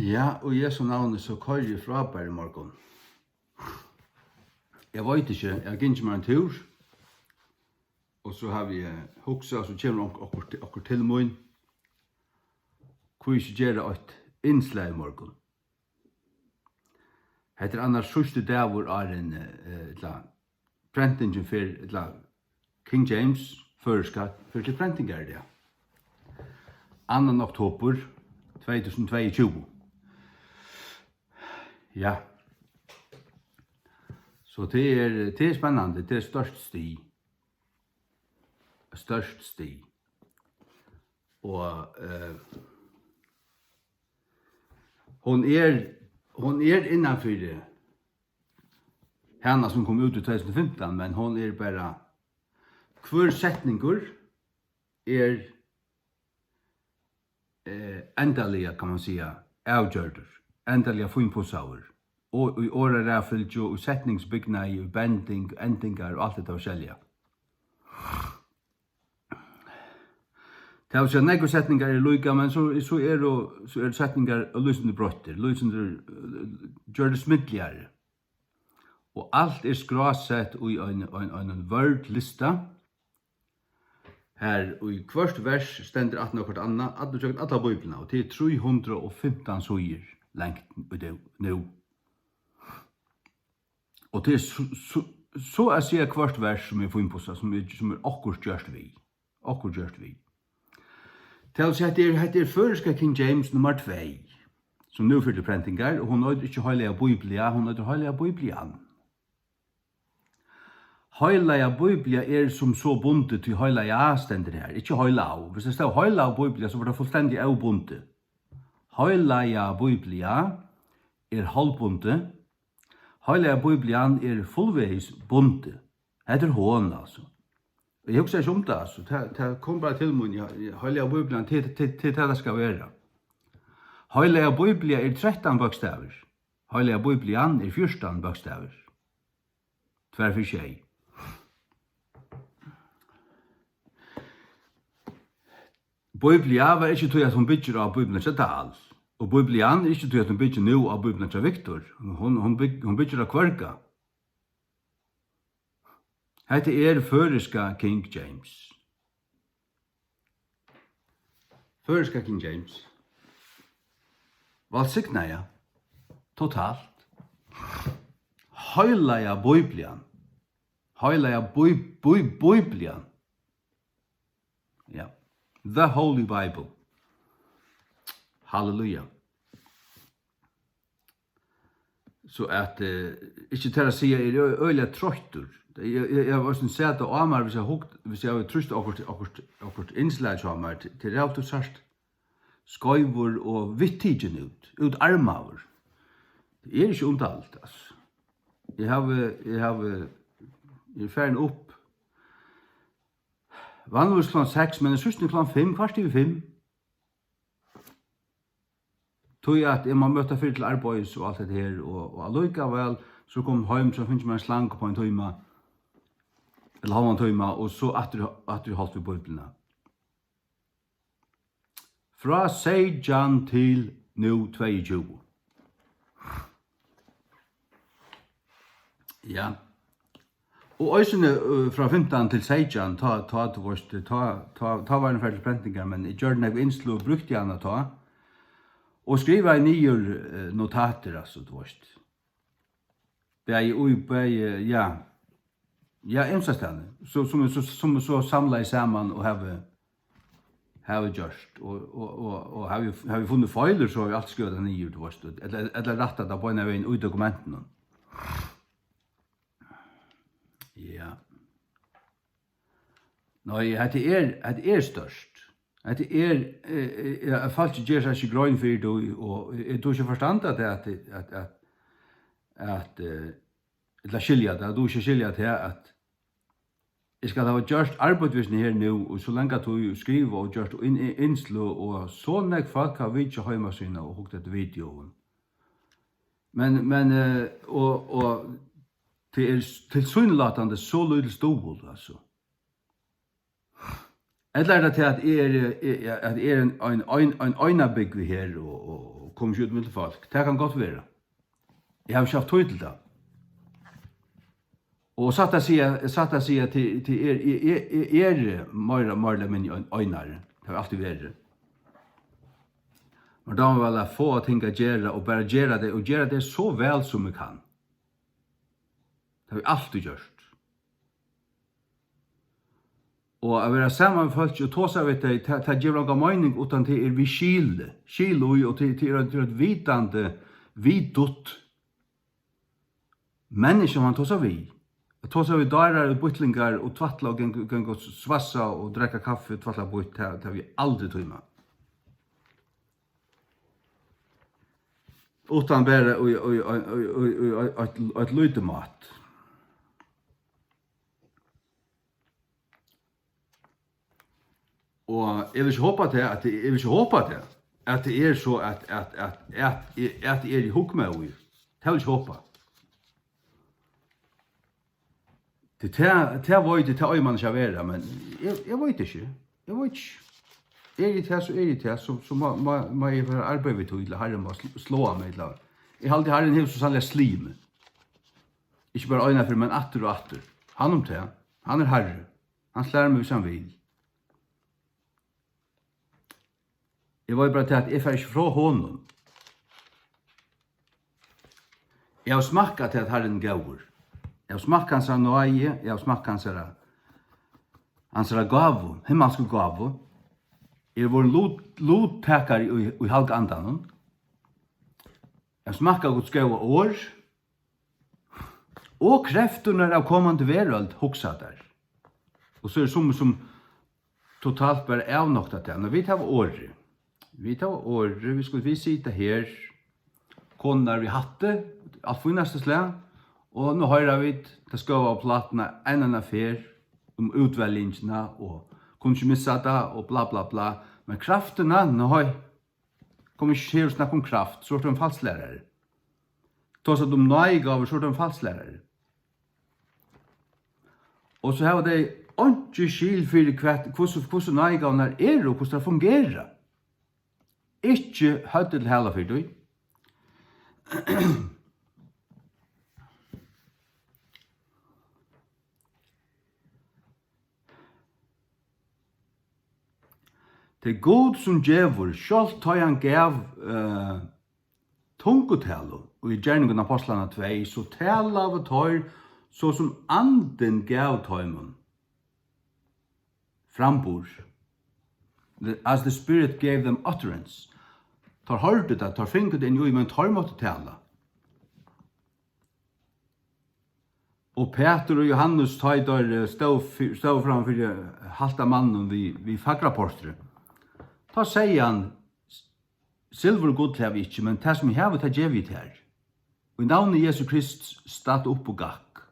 Ja, og Jesu navn så kører jeg fra bare i morgen. Jeg vet ikke, jeg gikk ikke meg en tur, og så har vi hukset, så kommer akkur til mun. Hvor ikke gjør et innslag i morgen. Hette annars sørste dag hvor en prentingen for King James føreskatt for til prentingar det. 2. oktober 2022. Ja. Så det er spennende, det er størst sti. Og hon er innanfor henne som kom ut i 2015, men hon er bare hver setninger er endelig, kan man säga, avgjørter, endelig funnpåsauer, og i året er fyllt jo setningsbyggnad, i bending, endingar og alt det forskjellige. Det er jo nekve setningar er lykka, men så er setningar lysende brøtter, lysende gjør det smittligere. Og alt er skrasett i en word-lista. Her i hvert vers stender 18 og hvert annet, alle bøyblene, og det er 315 søyer lengt nå. Og det er så jeg sier hvert vers som er funnet på seg, som er akkurat gjørst vi. Til å si at det er føreska King James nummer 2, som nå fyller prentingar, og hun nøyder ikke heilige bøyblia, hun nøyder heilige bøyblian. Heilige bøyblia er som så bundet til heilige stender her, ikke heilige. Hvis det står heilige bøyblia, så var det fullstendig avbundet. Heilige bøyblia er halvbundet, heilige bøyblian er fullveis bundet. Det er hån, altså. Jeg husker ikke om det, altså. Det kom bare til mun, heilige bøyblian til det skal være. Heilige bøyblia er 13 bokstaver. Heilige bøyblian er 14 bokstaver. Tver for seg. Biblia var ikke til at hun bygger av Bibelen til Dal. Og Biblian er ikke til at hun bygger nå av Bibelen til Victor. Hun bygger av Kvarka. Hette er føreska King James. Føreska King James. Valsikna ja. Totalt. Heilaja Biblian. Heilaja Biblian. Ja. The Holy Bible. Halleluja. Så at ikke til å si jeg er øyelig trøyter. Jeg var sånn sett av Amar hvis jeg har trøst akkurat innslag av Amar til rett og slett skøyver og vittigen ut armaver. Det er ikke omtalt, altså. Jeg er ferdig opp vanligvis kl. 6, men søsten kl. 5, kvart til 5. Tog jeg at jeg må møte fyrir til arbeids og alt det her, og allikevel så kom hjem, så finnes man en slang på en tøyma, eller halvann tøyma, og så atter holdt vi bøyblene. Fra Seijan til nå 22. Ja. Og øysene fra 15 til 16, ta var en ferdig prentingar, men jeg gjør den jeg innslo og brukte gjerne ta, og skriva i nye notater, altså, du vet. Ja, ensastane, som så samla i saman og have gjørst, og har vi funnet feiler, så har vi alt skrevet nye, du vet, eller rattat av på en av en ui dokumenten. Ja. Nei, det er størst. Det jeg falt ikke gjør seg ikke grønn for det, og jeg tror ikke forstand at la skilja det, du ikke skilja til at jeg skal ha gjort arbeidsvisning her nå, og så lenge at du skriver og gjort innslå, og så nek folk har vi ikke hjemme sine og hukket etter videoen. Men og det er tilsynelatende så lydel stål, altså. Eller er det til at en øynabygg vi her, og kommer ikke ut med folk. Det kan godt være. Jeg har ikke haft tøy til det. Og satt jeg sier til mer eller mindre øynere. Det har alltid vært. Men da må vel få ting å gjøre, og bare gjøre det så vel som vi kan. Det har vi alltid gjort. Og å være sammen med folk og ta seg ved det, det gjør noen mening utan det vi skile og til et vitande, vidut mennesker man tar seg vid. Ta seg vid darer og bytlingar og tvattla og geng og svassa og drekka kaffe og tvattla bytt, det har vi aldri tøyma. Utan bare et lytemat. Og jeg vil ikke håpe til at det er så at det er i hukk med ui. Det vil ikke håpe. Det var ikke til man ikke være, men jeg vet ikke. Jeg vet ikke. Er det så må jeg være arbeid ved til herren må slå av meg. Jeg halte herren hef så sannlig slim. Ikke bare øyne for, men atter og atter. Han om det. Han er herre. Han slår meg hvis han vil. Jeg var bare til at jeg får ikke fra hånden. Jeg har smakket til at herren gaur. Jeg har smakket hans nøye, jeg har smakket hans gavu, himmelske gavu. Jeg var en lodtakar i halvandan. Jeg har smakket Guds gave år, og kreftene av kommande verøld hoksa der. Og så er det som totalt bare avnokta til. Når vi tar året, vi skulle sitte her, konar vi hatte, alt finnaste slag, og nå høyrer vi til skøva av platene en affær om utvelgingene, og kunne ikke missa det, og bla bla bla. Men kraftene, nei, kommer ikke her og snakke om kraft, så er det en falsklærere. Tås at om nøygaver, så er det en falsklærere. Og så har det ikke skil for hvordan nøygavene er, og hvordan det fungerer. Ikke høyt til hele for deg. Det er god som djevor, selv tar han gav tungotalo, og i gjerningen av Apostlene 2, så tala av tar så som anden gav tøymon frambor. As the Spirit gave them utterance. Tar hørte det, tar fingret inn i, men tar måtte tala. Og Peter og Johannes tar stå framfor halta mannen vi fagrapportere. Ta sier han, silver og god til vi ikke, men det som vi har, det gjør vi til her. Og i navnet Jesu Krist stod opp og gakk.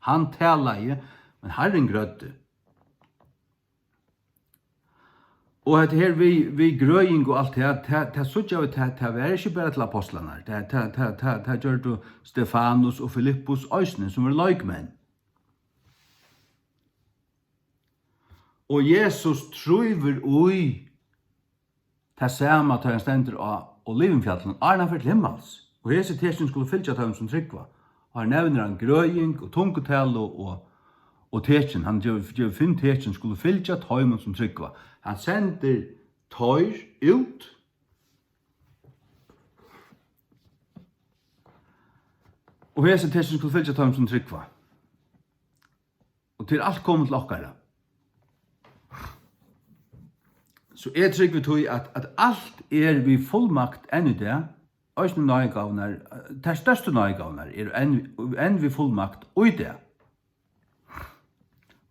Han taler i, men Herren grødde. Og dette her vi grøying og alt det, det så ikke vi til, det var ikke bare til apostlene. Det gjør det Stefanus og Filippus Øysene, som var løgmenn. Og Jesus truver ui det samme til han stender av Olivenfjallen, Arna for til himmels. Og hese teksten skulle fylltja til ham som tryggva. Og her nevner han grøying og tungotel og teksten. Han gjør finn teksten skulle fylltja til ham som tryggva. Han sender tøyr ut. Og hese teksten skulle fylltja til ham som tryggva. Og til alt kommer til okkara. Så jeg trygg vi tog at alt vi fullmakt enn i det, øysne nøygavner, det største nøygavner enn vi fullmakt og i det.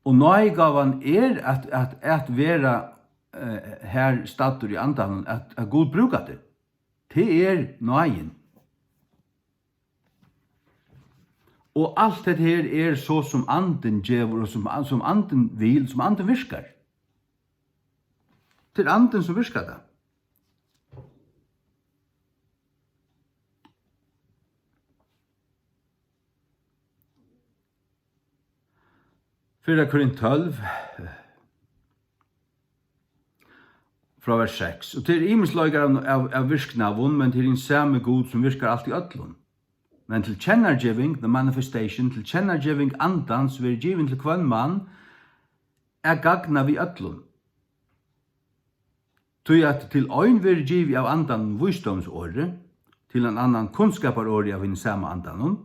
Og nøygaven at være her stater i andan, at Gud brukar det. Det nøyen. Og alt det her så som anden djever, og som anden vil, som anden virkar. Til anden som virkar det. Fyrra Korint 12. fra vers 6. Og til imensløyger av virknavun, men til en samme god som virkar alt i ötlun. Men til kjennargiving, the manifestation, til kjennargiving andans vil givin til kvann mann, gagna vi ötlun. Tui at til ein vil givi av andan visdomsåre, til en annan kunnskaparåre av en samme andanon,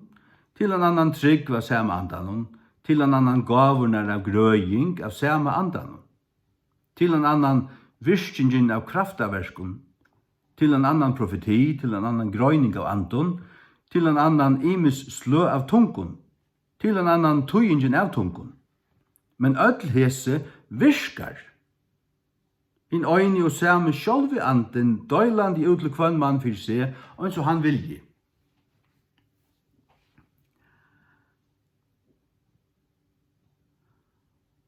til en annan trygg av samme andanon, til en annan gavurnar av grøying av samme andanon, til en annan virkingen av kraftaverskun, til en annan profeti, til en annan grøyning av andon, til en annan imis slø av tungun, til en annan tøyingen av tungun. Men öll hese virkar. In øyne og samme sjálvi anden, døyland i utle kvann mann fyrir seg, og så han vilji.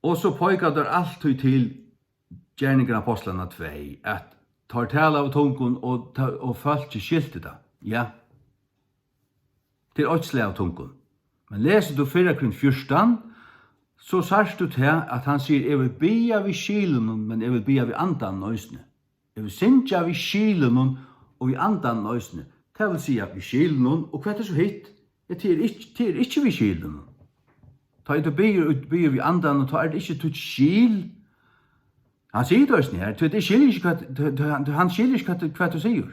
Og så poikar der alltid til gjerningen av apostlene 2, at tar tala av tungun og falt til skiltet da. Ja. Til åtsle av tungun. Men leser du 4:14, så sarst du til at han sier, jeg vil bia vi skilen, men jeg vil bia vi andan nøysene. Jeg vil sinja vi skilen og vi andan nøysene. Det vil si at vi skilen, og hva er det så hitt? Det er ikke vi skilen. Ta du bier vi andan, og ta er det ikke tutt skil. Han sier det også her, han skiljer ikke hva du sier.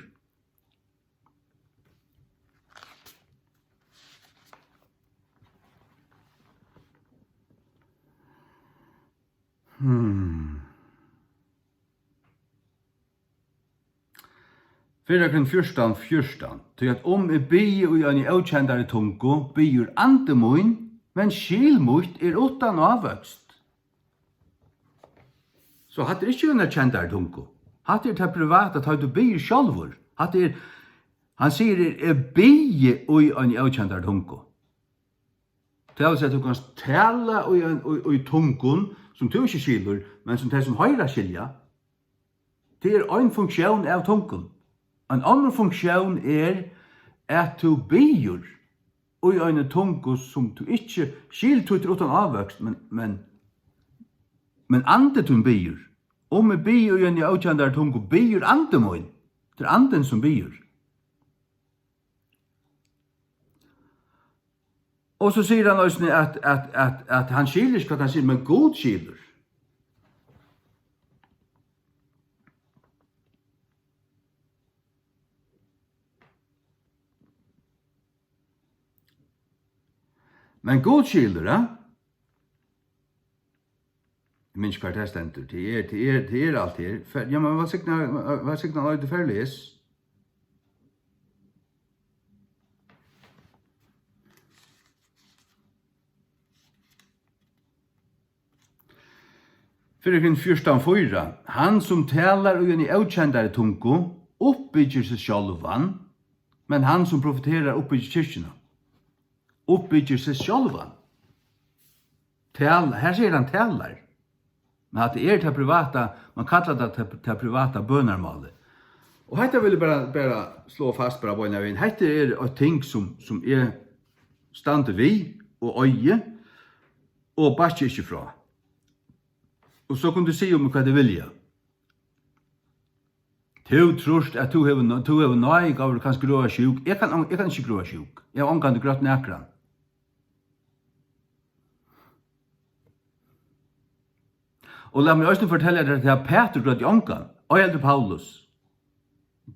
Fyrirkring 14:14, til at jeg bier og en avkjendare tungo, bier andemoin, men skilmutt utan avvøkst. Så hatt ikke en kjendare tungo. Hatt til privat at du bier sjálfur. Han sier jeg bier og en avkjendare tungo. Det vil si at du kan tala og i tungon, som du ikke skilur, men som det som høyra skilja. Det er en funksjon av tungon. En annen funksjon at du bier og i en tungo som du ikke skiltutter utan avvøkst, men andet du bier. Om vi bier i en avkjendare tungo, bier andemoin. Det er anden som bier. Og så sier han også at han skiljer ikke hva han sier, men god skiljer. Men god skiljer, ja? Jeg minns hva det stender. Det er alt her. Ja, men hva signar han til ferleis? Fyrirkring 14:4, han som talar og i avkjendare tungo, oppbygger seg sjálvan, men han som profeterar oppbygger kyrkjena. Oppbygger seg sjálvan. Her sier han talar. Men at det til privata, man kallar det til privata bønarmalet. Og hetta vil jeg bare slå fast bara på en av en. Hetta et ting som stander vi og øye, og bare ikke fra. Og så kan du si om hva du vilja. Du tror at du har nøy av du kan skrua sjuk. Jeg kan ikke skrua sjuk. Jeg har omkant grått nekran. Og la meg også fortelle deg at Peter grått i omkant, og jeg Paulus.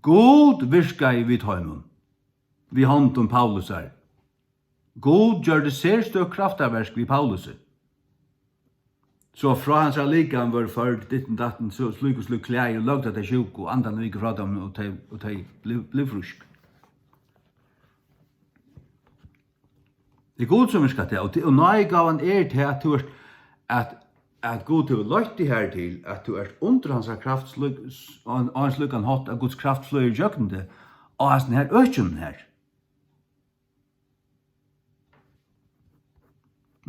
God virka i vidt høymon. Vi hånd om Paulus her. God gjør det særstøk kraftaversk vi Paulus her. Så fra hans allikan var ført ditten datten, så sluk og sluk klei og lagde at det sjuk, og andan og ikke fra dem, og de ble frusk. Det er god som vi skal til, og nøy gav han til at god til å løyte her til, at du under hans kraft, og hans lukkan hatt, at Guds kraft sløyer jøkkende, og hans her økjen her.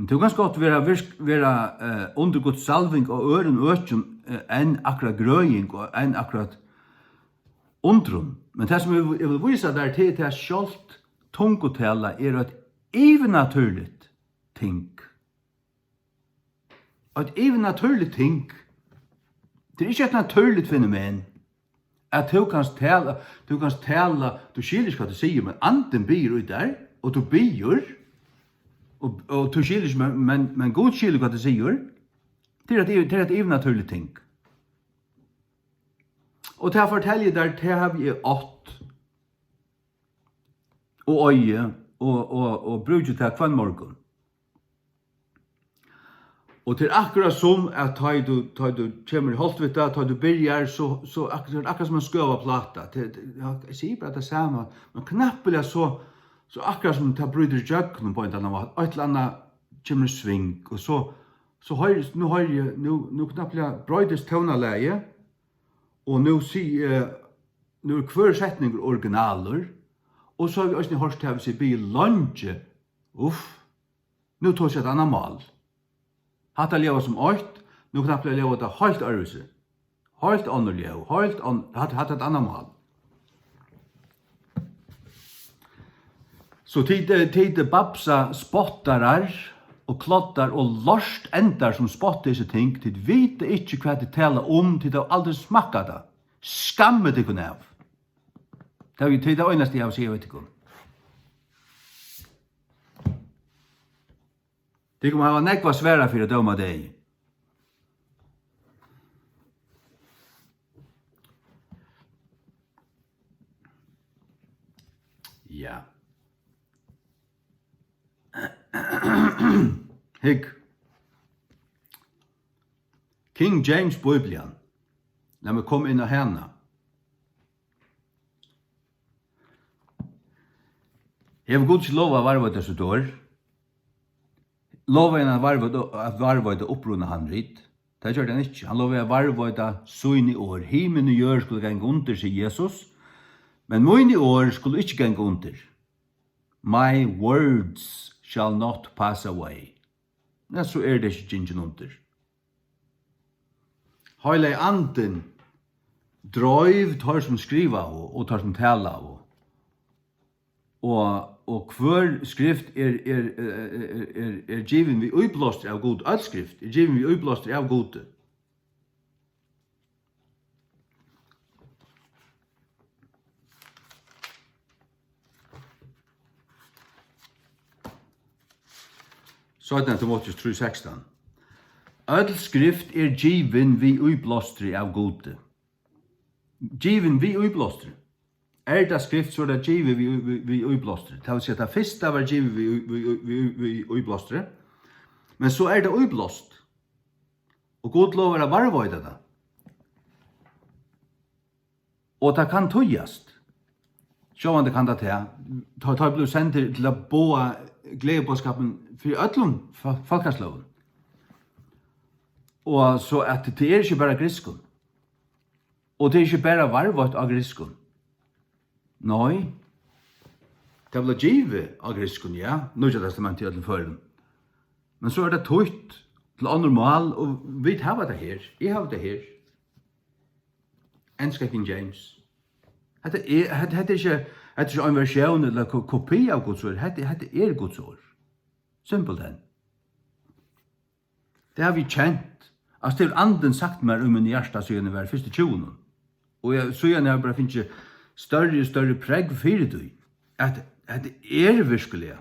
Det kan godt være under Guds salving og øren økjen enn akkurat grøying og enn akkurat undrum. Men det som jeg vil vise der til at sjølt tungotella et evennaturligt ting. Et evennaturligt ting Det er ikke et naturligt fenomen at du kan tala, du skiljer ikke hva du sier, men anden byr ut der, og du byr, og du skiljer ikke, men god skiljer hva du sier, det er et evnaturligt ting. Og til å fortelle der, til har vi ått, og øye, og bruker til hver morgen. Og til akkurat som at ta du kommer i Holtvita, ta du byrjar, så akkurat som en skøva plata. Jeg sier bare det samme, men knappelig så akkurat som ta bryter jøkken på en eller annen, et eller annet kommer i sving, og så nu knappelig brøydes tøvnaleie, og nu er hver setning originaler, og så har vi også hørt til å si bli lunge, nu tog jeg et annet mal. Hatt jeg leva som øyt, nu knapt jeg leva det helt ærvise. Helt annerlig, hatt et annet mal. Så tid babsa spottarar og klottar og lorst endar som spottar disse ting, tid vite ikke hva de taler om, tid de aldri smakka det. Skamme det kunne av. Det er det øyneste jeg har sier, vet ikke. Det kommer ha nekva sværa for å døma deg. Ja. Hygg. King James Biblian. La meg komme inn av henne. Jeg har godt ikke lov å varve det så dår. Lovet han at varve det opprunna han ritt. Det gjør han ikke. Han lovet at varve det søgn i år. Himen og gjør skulle genge under, sier Jesus. Men min i år skulle ikke genge under. My words shall not pass away. Ja, så er det ikke gingen under. Heile anden drøyv tar som skriva og tar som tala og hver skrift er given vi uiblåster av god. All skrift er given vi uiblåster av god. Så er det Timotheus 3:16. All skrift er given vi uiblåster av god. Given vi uiblåster. Er det skrift så er det givet vi uiblåster. Det vil si at det første var givet vi uiblåster. Men så er det uiblåst. Og god lover å varvøyde det. Og det kan tøyast. Sjåan det kan det til. Det blir sendt til å boa gledebådskapen for ødlom folkersloven. Og så at det er ikke bare griskon. Og det er ikke bare varvøyt av griskon. Nei, det blir givet av griskon, ja, Nødja testamentet i ødelen føren. Men så er det tøyt til andre mal, og vi har det her, jeg har det her. Enska King James. Det er ikke en versjon eller kopi av Guds ord, det er Guds ord. Simpelthen. Det har vi kjent. Altså, det er anden sagt meg min hjärsta siden det var første 20. Og så gjerne jeg bare finner større og større preg for det. At det er virkelig.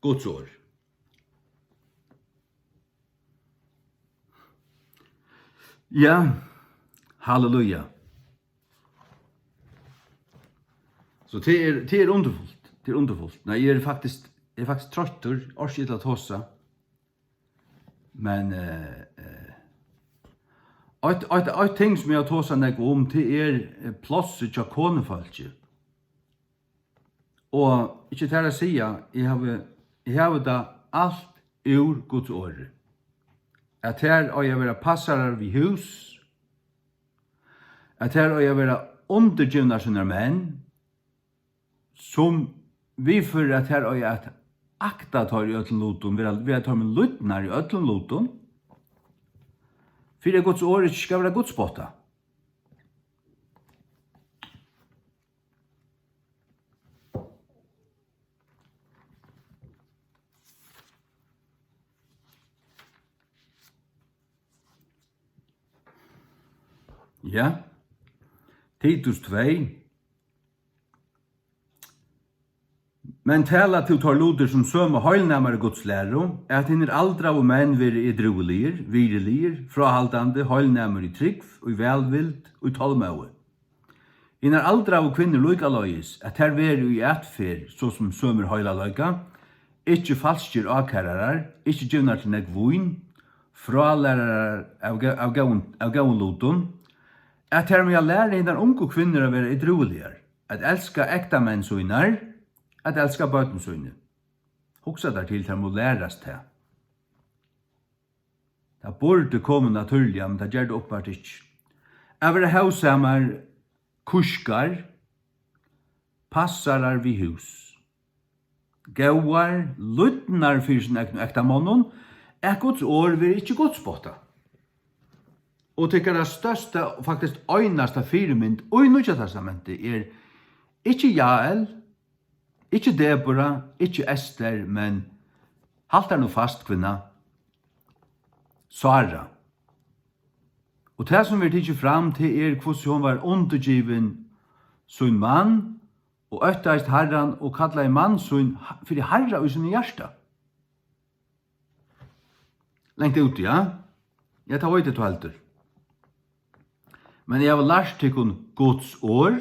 Guds ord. Ja, halleluja. Så det er underfullt. Det er underfullt. Nei, jeg er faktisk trøtter, orsker til å tåse. Men et ting som jeg har tåset meg om, det er plåset til konefølge. Og ikke til å si, jeg har det alt ur Guds åre. At her og jeg være passarer ved hus, at her og jeg være undergivna sine menn, som vi fører at her og jeg at akta tar i øtlenloten, vi tar med luttnar i øtlenloten, for Guds år ikke skal være Guds spotta. Ja. Titus 2. Men tala til tar luder som sømme heilnæmare Guds læro, at hinner aldra og menn vere edruelir, virelir, frahaldande, heilnæmare i trygg, og i velvild, og i tolmøve. Hinner aldra og kvinner loika lois, at her vere i etfer, så som sømer heila loika, ikkje falskir akararar, ikkje givnar til nek vuin, fralærarar av gaun lutun, at her med lære hinner unge kvinner å være edruelir, at elska ekta menn søgnar, at elska bøten søgnar. Hugsa der til må lærast her. Det burde komme naturlig, men det gjør det oppvart ikke. Jeg vil hausamar kuskar, passarar vi hus. Gauar, luttnar fyrir sin ekta månen, Guds år vil ikke godsbotta. Og tykker det største, og faktisk øyneste firmynd, og i Nødja testamentet ikke Jael, ikke Deborah, ikke Esther, men halter nå fast kvinna, Sara. Og det som vi tidser fram til hvordan hun var undergiven sin mann, og øttaist herran, og kallet mann sin, for herra i sin hjärsta. Lengt ut, ja? Jeg tar høyde til helter. Men jeg har lært til Guds år,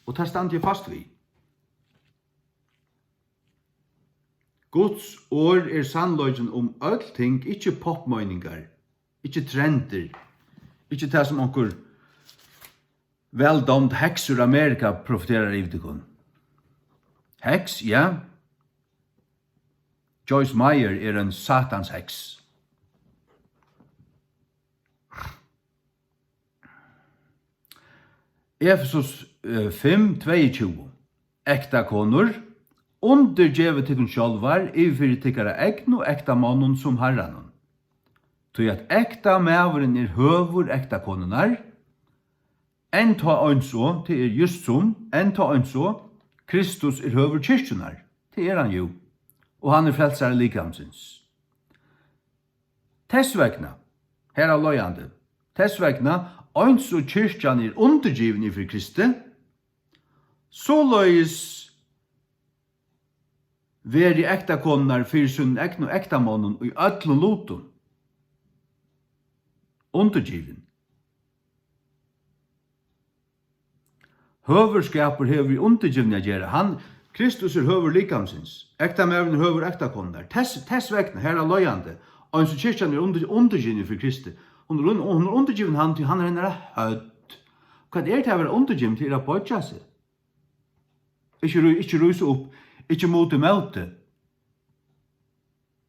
og det stand jeg fast vi. Guds år sannløgjen om allting, ikke popmøyningar, ikke trender, ikke det som onkur veldomt heksur Amerika profiterar i viktikon. Heks, ja. Joyce Meyer en satans heks. Efesus 5:22. Ekta konur, undergjevet til sjálvar, yfir tykkara egn og ekta mannen som herranen. Tøy at ekta mævren høvur ekta konunar, enn ta ønså, til just som, enn ta ønså, Kristus høvur kyrkjunar, til han jo, og han frelsare likamsins. Tessvegna, her er løyande, tessvegna, ønså kyrkjan undergivni for Kristi, så løyes veri ekta konunar fyrir sunn ekn og ekta mannen og i öllum lutum. Undergiven. Høverskaper hever vi undergivne å gjøre. Kristus høver likamsins. Ekta mævren høver ekta konar. Tess vekna, her er løyande. Og så kyrkjan undergivne for Kristi. Hun undergiven han til han er hødd. Hva det til å være undergiven til å bøtja seg? Ikke ruse opp, ikke mot møte.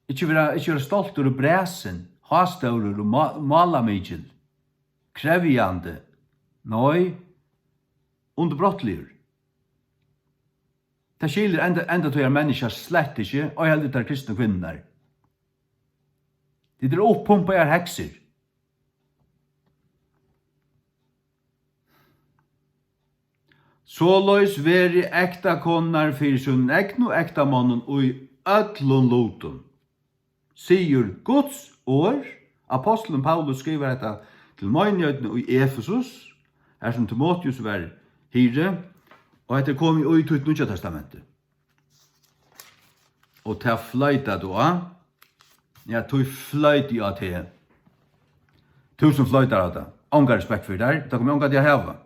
Ikke være stolt og bresen. Hastaurer og malamidjel, krevjande, nøy, underbrottligur. Det skiler enda til mennesker slett ikke, og jeg heldig til kristne kvinner. De oppumpa hekser. Såløys veri ekta konar fyrir sunn ekn og ekta mannen og i öllun lutum. Sigur Guds år, apostelen Paulus skriver dette til møgnjøtene i Efesus, her som Timotheus var hyre, og dette kom i Nødja testamentet. Og til fløyta da, ja, til fløyta ja til, tusen fløyta av det, ångar respekt for det, det kommer ångar til å heve.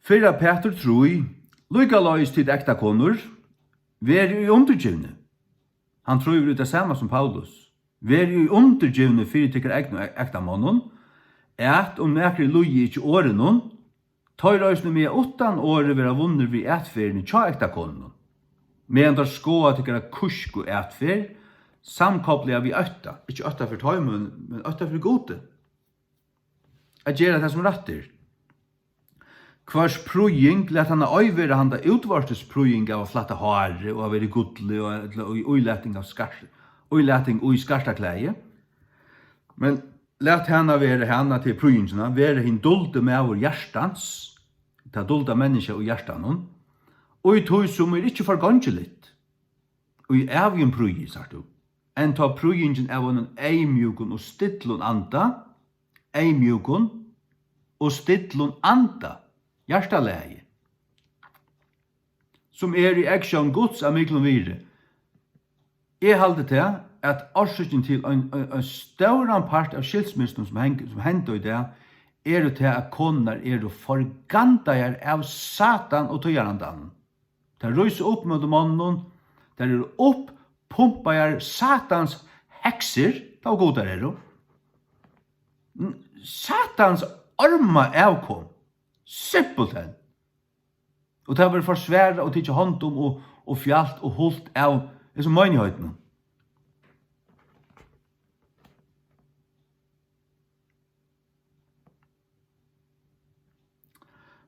Fyra Peter troi, lykka lois til ekta konur, veri i undergivne. Han tror ut det samme som Paulus. Veri i undergivne fyrir tykker egn og ekta mannen, at om nekri logi ikkje åren noen, tar røysene med 8 året vera vunner vi etferien i tja ekta konen. Men der skoa tykker kusk og etfer, samkobler vi 8, ikkje 8 for tøymen, men 8 for gode. Jeg gjør det som retter. Kvars prøying let han øyvere han da utvartes prøying av å flatte hare og av være godlig og uiletting av uiletting og i skarsta kleie. Men let henne være henne til prøyingene, være hin dulde med vår hjertans, ta dulde mennesker og hjertanen, og i tog som ikke forgangelig, og i evgen prøying, sagt du. enn ta prøyingen av en eimjukun og stillun anda, eimjukun og stillun anda, hjertalegi, som i aksjon Guds av miklum vire. Jeg halde til at årsaken til en større part av skilsmissen som hendte i det, til at konar forgantajar av Satan og tøyarandan. De røyser opp med mannen, de pumpajar Satans hekser, da godar Satans arma avkom, simpelthen. Og det var forsvære og tidsi hånd om og fjalt og holdt av som møgnhøytene.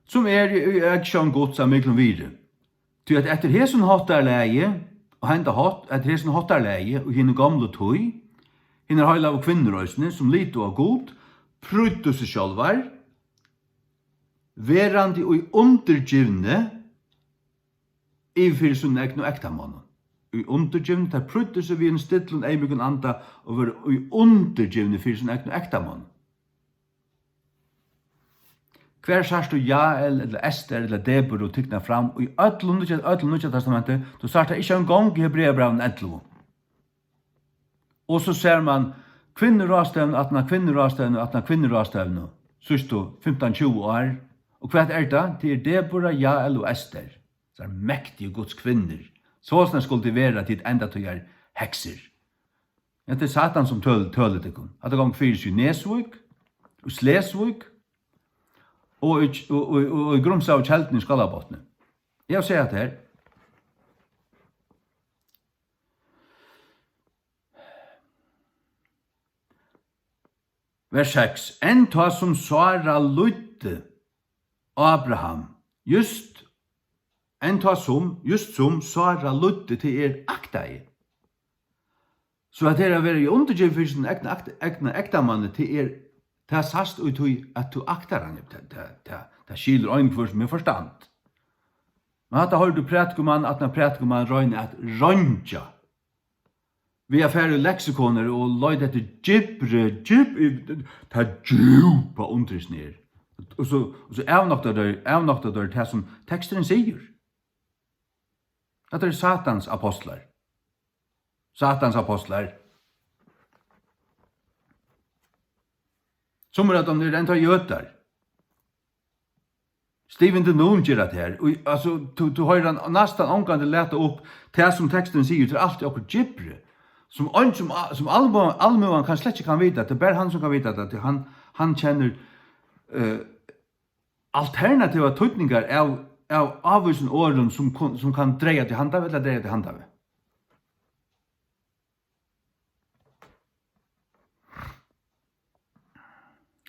Som i aksjon gods av miklum vire. Til at etter hesen hattarleie, og henda hatt, etter hesen hattarleie, og henne gamle tøy, henne heila av kvinnerøysene, som lite og god, prøyde seg sjálvar, verandi og undergivne, i fyrir sunn egnu ektamann. I undergivne, der prøyde seg vi en stidlun eimikun anda, og var i undergivne fyrir sunn egnu ektamann. Hver sørst du Jael, eller Esther, eller Deborah, og tykna fram, og i öllum Nutja testamentet, så starta ikkje en gong i Hebreabraven 11. Og så ser man kvinnerastevne, atna kvinnerastevne, atna kvinnerastevne, sørst du 15-20 år. Og hva det? Det Deborah, Jael og Esther. Så mektige Guds kvinner. Sånn skulle det være til enda til å hekser. Det er Satan som tøler til dem. At det gong fyrir i Nesvik, og Slesvik, og i Grumsa og Kjelten i Skallabotne. Jeg vil si at her, vers 6. Enn ta som Sara lydde Abraham, just som Sara lydde til aktai. Så at her er vært i undergivet for sin egna ektamanne til det sast ut at du aktar han, det skiler øynekvurs med forstand. Men at har du prætkumann, at prætkumann røyne at røntja. Vi har færre leksikoner og løyd etter ta djupa undersnir. Og så avnokta der det som teksten sier. At det Satans apostlar. Satans apostlar. Som at de rentar jötar. Steven de Noon gjør det her. Altså, du har nesten omgående leta opp det som teksten sier til alt okkur gibre. Som allmøen kan slett ikke kan vite. Det er bare han som kan vite at han kjenner alternativa tøytningar av avvisen åren som kan dreia til handave eller dreia til handave.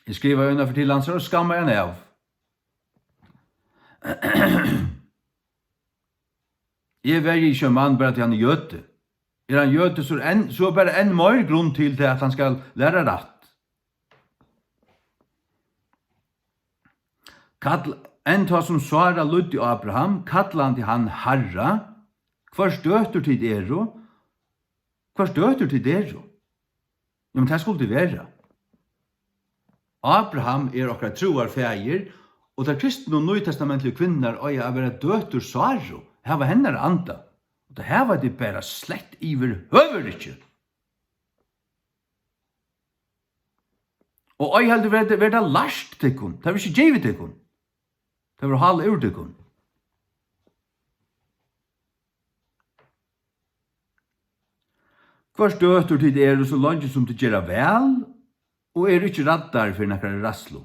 Jeg skriver under for tillanser og skammer en av. Jeg velger ikke en mann bare til han er jøte. Er han jøte, så er bare en mer grunn til at han skal lære rett. En ta som Sara lydde Abraham, kallet han til han Herra. Hva støter til dere? Hva støter til dere? Ja, men det skulle det være. Abraham okra troar feir, og der kristne og nøytestamentlige kvinner og jeg være døtur Saro, her var henne anda. Og det her var det bare slett iver høver ikke. Og jeg heldig var det last til kun, det var ikke givet til kun. Det var halv ur til kun. Hva støter til det så langt som det gjør vel, og ikke raddar for nekkar rasslo.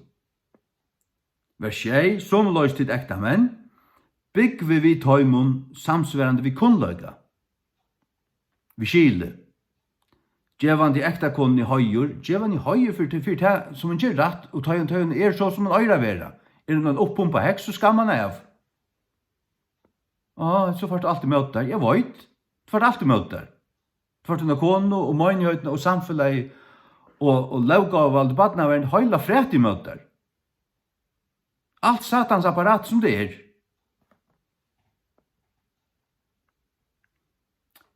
Vers 6, som løys til ekta menn, bygg vi tøymon samsverande vi kunnløyga. Vi skile. Djevan de ekta kunn i høyur, djevan i høyur for det som ikke ratt, og tøyen så som en øyra vera. Det noen oppumpa heks, så skal man av. Så får det alltid møte der. Jeg vet, det får det alltid møte der. Det får det noen og møgnhøytene og samfunnet og lauga av alle badna var en høyla fred i møter. Alt Satans apparat som det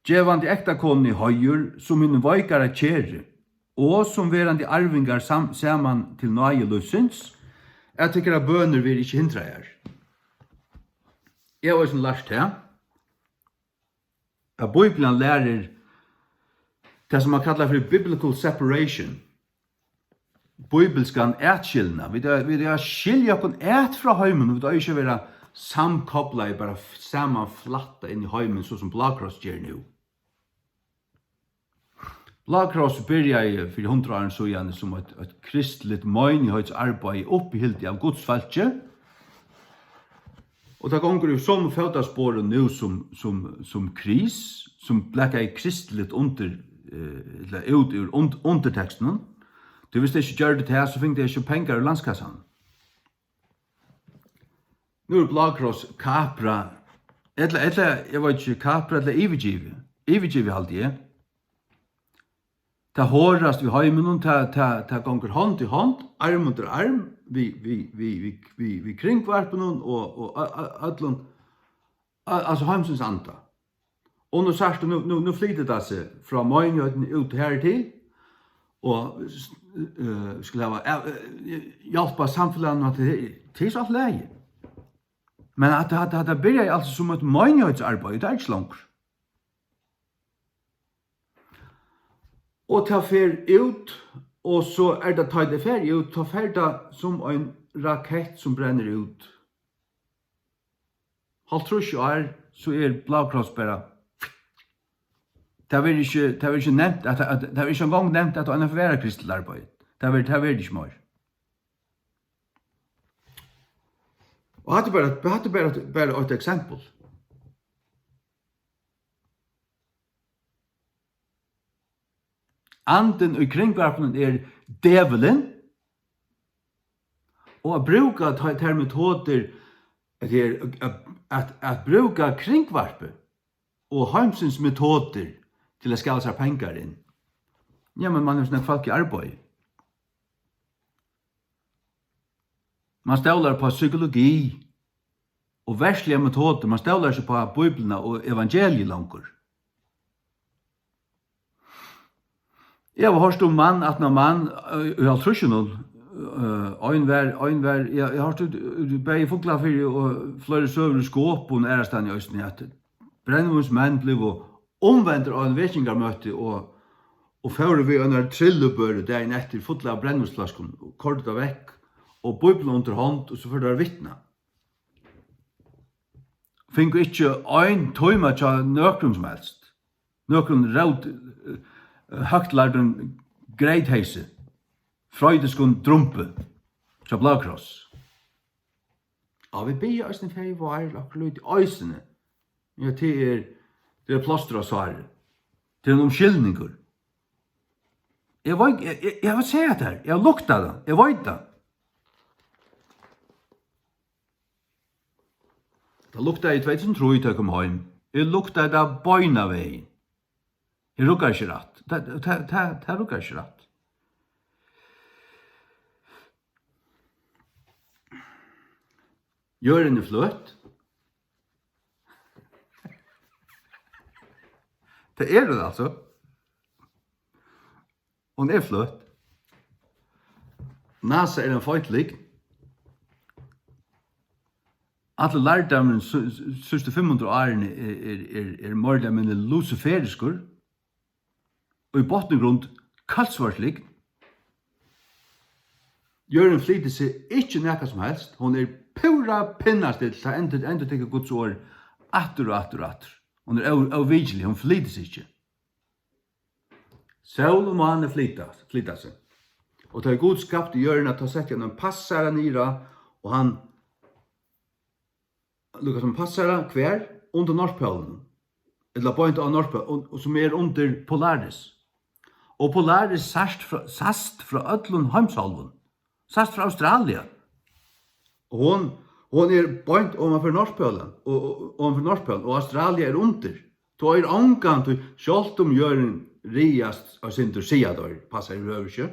Gjevandi ektakonni høyur som hinn veikara kjere, og som verandi arvingar saman til nøye løsins, at tykkara bøner vil ikkje hindra her. Jeg har også lært det, at Bibelen lærer det som man kallar for biblical separation. Bibelskan ætskilna. Vi er skilja okkur æt fra heimen, og vi er ikke vera samkobla i bara samanflatta inn i heimen, så som Blåkross gjør nu. Blåkross byrja for 100 år siden som et kristligt møynihøytsarbeid opphildi av godsfaltje, og det gonger jo som fødaspåret nu som kris, som blekka i kristligt ut ur underteksten. Du hvis det ikke gjør det her, så fikk det ikke penger i landskassan. Nu er Blåkross kapra, jeg vet ikke, kapra eller ivigivi halde jeg. Ta hårast vi heimen, ta gonger hånd til hånd, arm under arm, vi kringvarpen og ödlun, altså heimsens anda. Og nu sørst, nu flyttet det seg fra Møynjøten ut her til, og skulle ha hjelpa samfunnet til så alt leie. Men at det byrja altså som et Møynjøtsarbeid, det er ikke langt. Og ta fer ut, og så det ta det fer ut, ta fer det som en rakett som brenner ut. Halvtrus år, så Blåkross bare. Det var ikke nevnt, det var ikke engang nevnt at han være kristelig arbeid. Det var ikke mer. Og hadde bare et eksempel. Anden og kringvarpen djevelen, og å bruke ter metoder at bruke kringvarpen og heimsens metoder til å skala seg penger inn. Ja, men man er sånn folk i arbeid. Man stålar på psykologi og verslige metoder. Man stålar ikke på Bibelen og evangeliet langer. Jeg har hørt om mann, at når mann, i halvtrusjonen, jeg har hørt bare fugla for og flere søver i skåp og ærestand i Østen, at brennvunds menn ble omvendt av en vekingarmøte og fører vi under trillebøret dagen etter fotla av brennvundsflasken og kortet av vekk og Bibelen under hånd og så fører det vittna. Fink ikke ein tøyma til nøkron som helst. Nøkron råd høgtlarden greidheise, frøydeskund drumpe til Blåkross. Ja, vi blir eisne fei var akkur lyd i eisne. Ja, det plåster av svaret. Det en omskyldninger. Jeg vil se det her. Jeg har lukta det. Jeg vet det. Det lukta i 2003 til jeg kom hjem. Jeg lukta det av bøyna veien. Jeg rukkar ikke rett. Det rukkar ikke rett. Gjøren fløtt. Det det altså. Hon fløtt. NASA en feitlig. Alle lærdommen sørste 500 årene mørlig, men luciferisker. Og i bottengrund kaldsvartlig. Gjøren flyter seg ikke nekka som helst. Hon pura pinnastill til enda tekker Guds ord atter og atter og atter. Hon avvigelig, hon flyter seg ikke. Sol og måne flyter seg. Og det God skapt i gjøren at han setter han passar nira, og han lukka som passar hver under Norrpølen. Eller point av Norrpølen, og som under Polaris. Og Polaris sast fra ödlun heimsalven. Sast fra Australia. Og hon point omanfor Norrpølen, og Australia under. To angan til sjalt gjøren riast av sin siador, passar i røverskjø.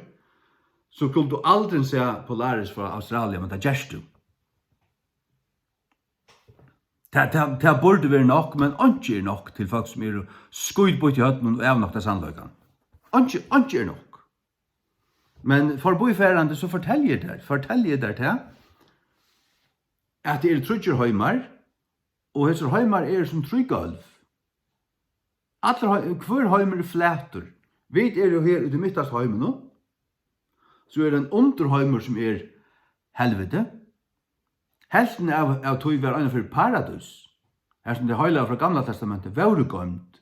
Så skulle du aldri se Polaris fra Australia, men det gjørst du. Det burde være nok, men ikke nok til folk som skuid på i høtten og avnokta sannløykan. Ikke nok. Men for boiferande så forteller jeg der at det trutjer heimar, og hesser heimar som tryggalv. Hver heimar flætur. Vi jo her ute mittast heimar nå, så det en underheimar som helvete. Helsten av tog var innenfor paradis. Her som det heilige fra Gamla testamentet var gømt.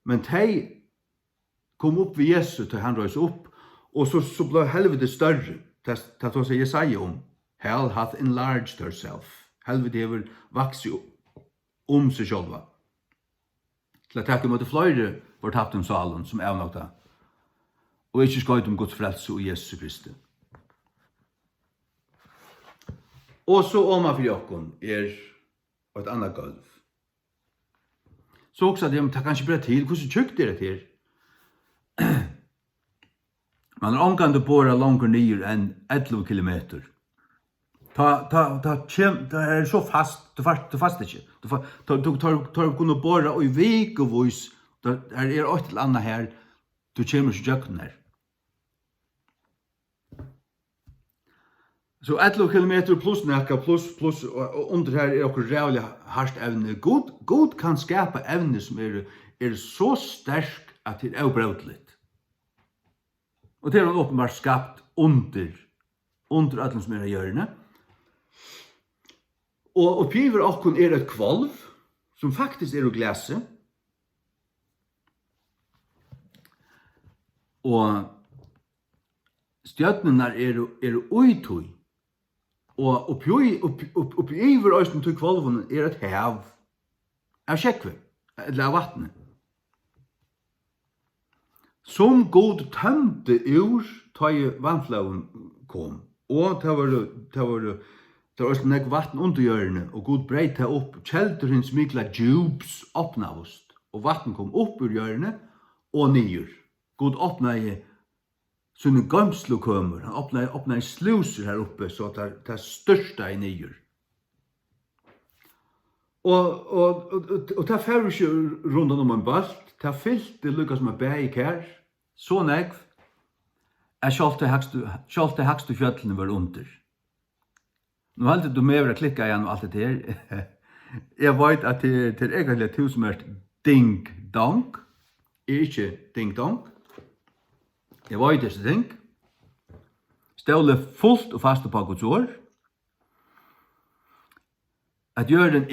Men de kom opp ved Jesus til han røys opp, og så ble helvete større. Det tar seg Jesaja om. Hell hath enlarged herself. Helvete har vokset om seg sjølva. Til at takke mot flere var tapt om salen som avnokta. Og ikke skøyt om Guds frelse og Jesus Kristi. Og så oma for jokken et annet gulv. Så også at det kanskje bra til, hvordan tjukk det til? Man omgående bora langer nyer enn 11 kilometer. Det så fast, det fast ikke. Du tar kunne bora og i vekevis, det et eller annet her, du kommer ikke jøkken her. Så 11 kilometer pluss nekka, pluss, og under her okkur rævlig hardt evne. God kan skapa evne som så sterk at det avbrøtligt. Og det han åpenbart skapt under allen som hjørne. Og oppiver okkun et kvalv, som faktisk å glese. Og stjøtnene uitøy. Og oppi iver øysten til kvalven et hev av kjekve, eller av vattnet. Som god tømte ur ta i vannflauen kom, og det var øysten nek vatten under hjørne, og god breit det opp, kjelter hins mikla djubs oppnavust, og vatten kom opp ur hjørne og nyer. God oppnavust sånne gømslokummer, han åpner sluser her oppe, så at det største nyer. Og det fører ikke rundt om en balt, det fyllt det lykkes med bæg i kær, så nekv, at sjalt det hekste fjøtlene var under. Nå halte du med å klikka igjen og alt det her. Jeg vet at det egentlig to som ding-dong, ikke ding-dong. Jeg vet disse ting. Ståle fullt og fast på Guds ord. At jorden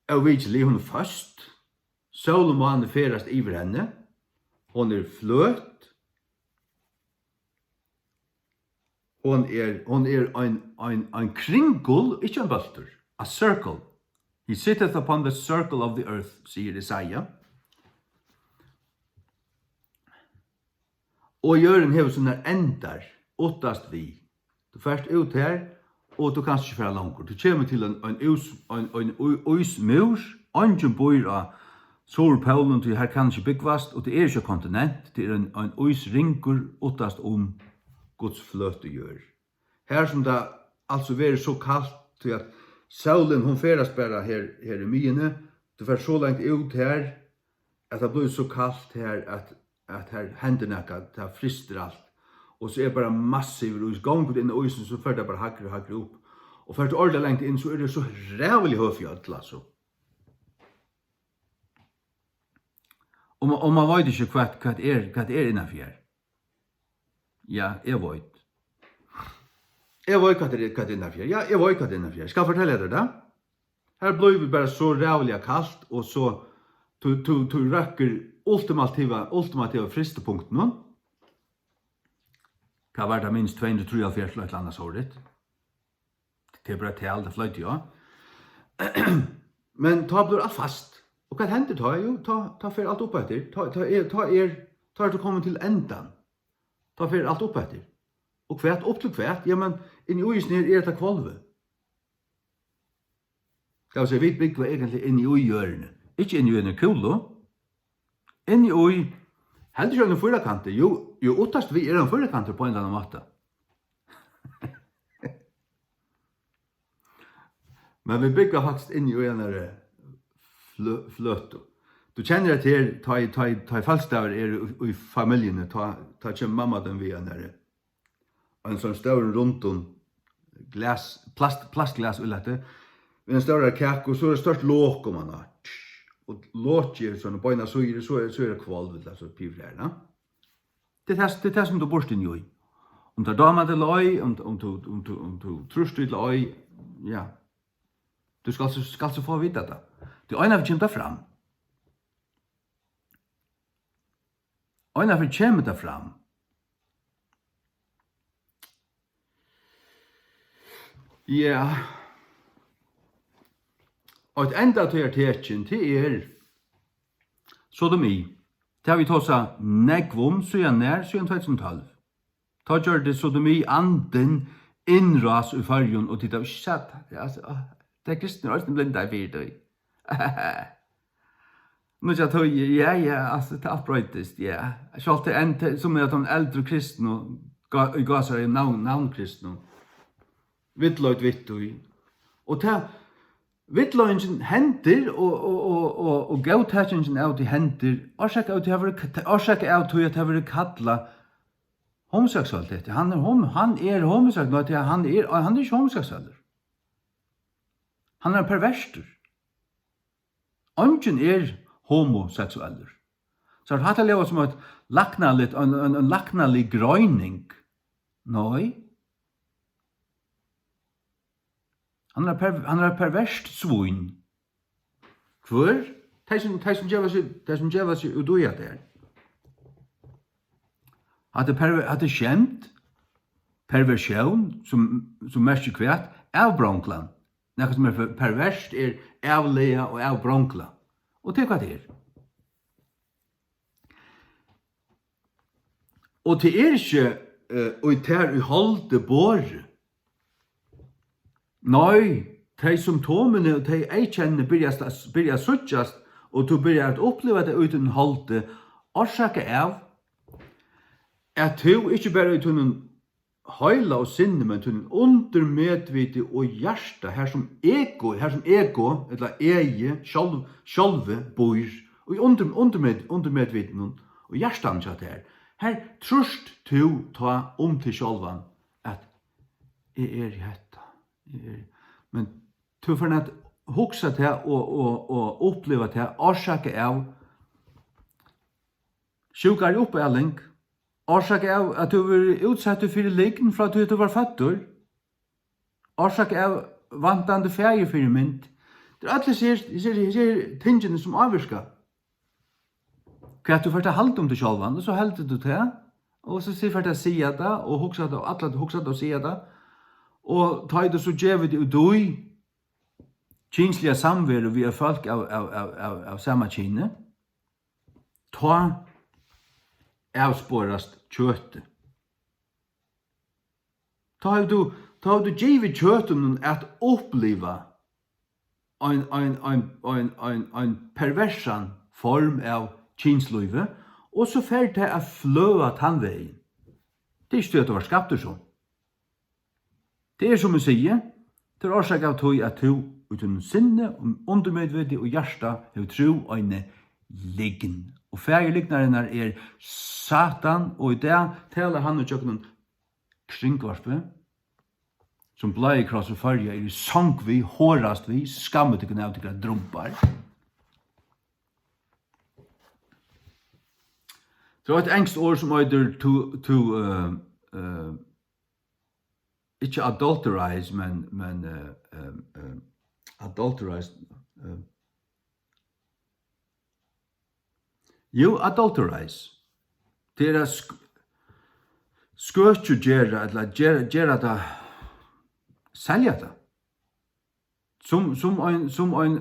avvitselig, hun fast. Solen må han ferast iver henne. Hun fløt. Hon en kringel, ikke en bølter. A circle. He sitteth upon the circle of the earth, sier Isaiah. Og jøren hever sånne endar, åttast vi. Du først ut her, og du kan ikke fære langt. Du kommer til en øysmur, ungen bor av Solpolen, til her kan ikke byggvast, og det ikke kontinent, det en øysringur, åttast Guds fløte gjør. Her som det altså være så kaldt, til at solen hon ferast bare her i myene, det var så langt ut her, at det blir så kaldt her, at her hender nekka, det frister alt. Og så bare massiv rus, gongur inn i øysen, så fører det bare hakker opp. Og fører det ordet lengt inn, så det så rævlig høfjødl, altså. Og man vet ikke hva det innenfor. Ja, jeg vet. Jeg vet hva det innenfor. Ja, jeg vet hva det innenfor. Skal jeg fortelle deg det? Her blir vi bare så rævlig kaldt, og så du røkker ultimativa fristepunkten. Hva var det minst 273 eller et annet såret? Det bare til, det fløyte jo. Men ta blir alt fast. Og hva hender ta? Jo, ta fer alt opp etter. Ta til å komme til endan. Ta fer alt opp etter. Og kvært, opp til kvært, ja, men inn i øysen her det kvalve. Det vil si, vi bygger egentlig inn i øyhjørene. Ikke inn i øyne kulo. Inn i øy, heldig ikke en førekanter. Jo, ottast vi en førekanter på en eller annen måte. Men vi bygger faktisk inn i øynene fløte. Du kjenner at her, ta i fallstaver i familiene, ta kommer mamma den via nere. En sånn større rundt om plastglas vil dette. Med en større kake, og så er det størst låk om man har. Og låk er sånn, og beina så er det kvalv, altså pivler. Det er det som du borst inn i. Om du damer til løy, om du trus til løy, ja. Du skal så få vite det. Det er en av kommer fram. En av kommer det fram. Ja. Og et enda til tekjen til sodomi. Det har vi tåsa negvom, siden 2012. Ta gjør det sodomi anden innras i fargen, og titta, shit, det er kristne røsten blinda i fyrtøy. Nu jag tog, ja, alltså det upprightest, ja. Själv det en som är att de äldre kristna gav sig namn kristna. Vittlöjt vittu. Och det vittlöjningen händer och gautattingen av de händer. Orsak av att det har varit kalla homosexualitet. Han är homosexuell, han är inte homosexuell. Han är perverster. Ongen homosexueller. Så det har levt som et laknaligt, en laknalig grøyning. Nei. Han er perverst svun. Hvor? De som gjør seg udoja der. Hadde kjent perversjon, som mest kvært, avbronklan. Något som är perverst är avleia och avbronkla. Och det är vad det är. Och det är inte och det är i hållte bor. Nej, de symptomen och de ej känner börjar suttjast och du börjar att uppleva det utan hållte orsaka av att du inte bara utan heila og sinne, men til en undermedvite og hjärsta, her som ego, eller sjálve bor, og undermedviten og hjertan til det her trust du ta til sjálvan, at jeg hetta. Men du får at hugsa til og oppleva til, orsake av sjukar oppelling, Orsak av at du var utsatt for liggen fra at du var fattur. Orsak av vantande fægefyrmynd. Det er alle ser tingene som avvirka. Hva at du får ta halt om det sjálvan, og så heldur du det. Og så sier for å si det, og hugsa det, og alle hugsa det og sier det. Og ta det så djevet det udoi. Kinsliga samvero vi er folk av samma kine. Ta avspårast kjøttet. Ta har du givet kjøtten at oppleva en perversan form av kinsløyve, og så fer det å fløa tannveien. Det er ikke det å være skapt sånn. Det er som å sier, det er årsak av tog at du uten sinne, undermedvedi og hjärsta, har tro og en liggen. Og fægerliknaren er Satan, og i det taler han og tjøkken kringvarspe, som blei i kross og farge, i sang vi, hårast vi, skammet ikke av til drumpar. Så et engst ord som øyder ikke adulterize, men adulterize, jo, adulterize. Det er skøtju gjerra, eller gjerra det, selja det. Som en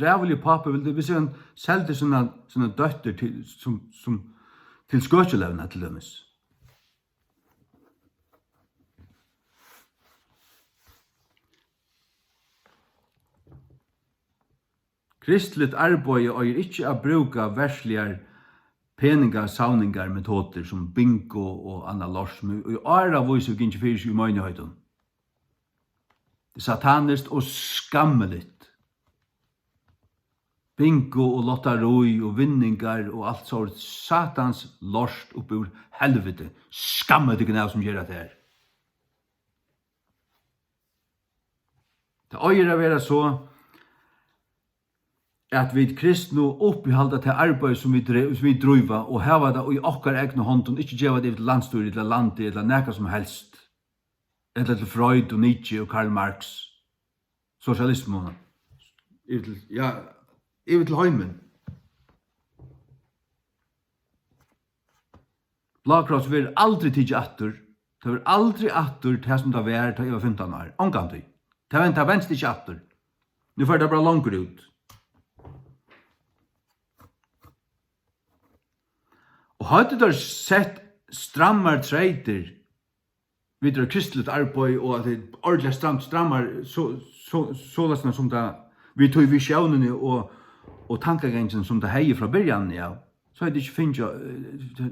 rævlig pappa vil det, hvis han selger sånne døtter til skøtjelevna til dømes. Kristligt arbeid er ikke å bruke verslige peningar, sauningar, metoder som bingo og anna lorsm. Og i æra viser vi ikke fyrir seg i møgnehøyden. satanist og skammeligt. Bingo og lottaroi og vinningar og alt sort satans lorst upp ur helvete. Skamme det gnau som gjør det her. Det øyer å være så at vi kristne oppihalda til arbeid som vi drøyva og heva det i okkar egne hånden, ikke gjeva det til landstyr, eller landet, eller nekka som helst. Eller til Freud og Nietzsche og Karl Marx. Sosialismen. Iver til heimen. Blakross vil aldri tidsi atter. Det vil aldri atter til som det var til jeg var 15 år. Omgantig. Det venter venst ikke atter. Nu får det bare langt ut. Og hadde der sett strammar treider videre kristelig arbeid og at det ordentlig strammar så løsne som det vi tog visjonene og tankegengen som det heier fra byrjan, ja, så er det ikke finnes,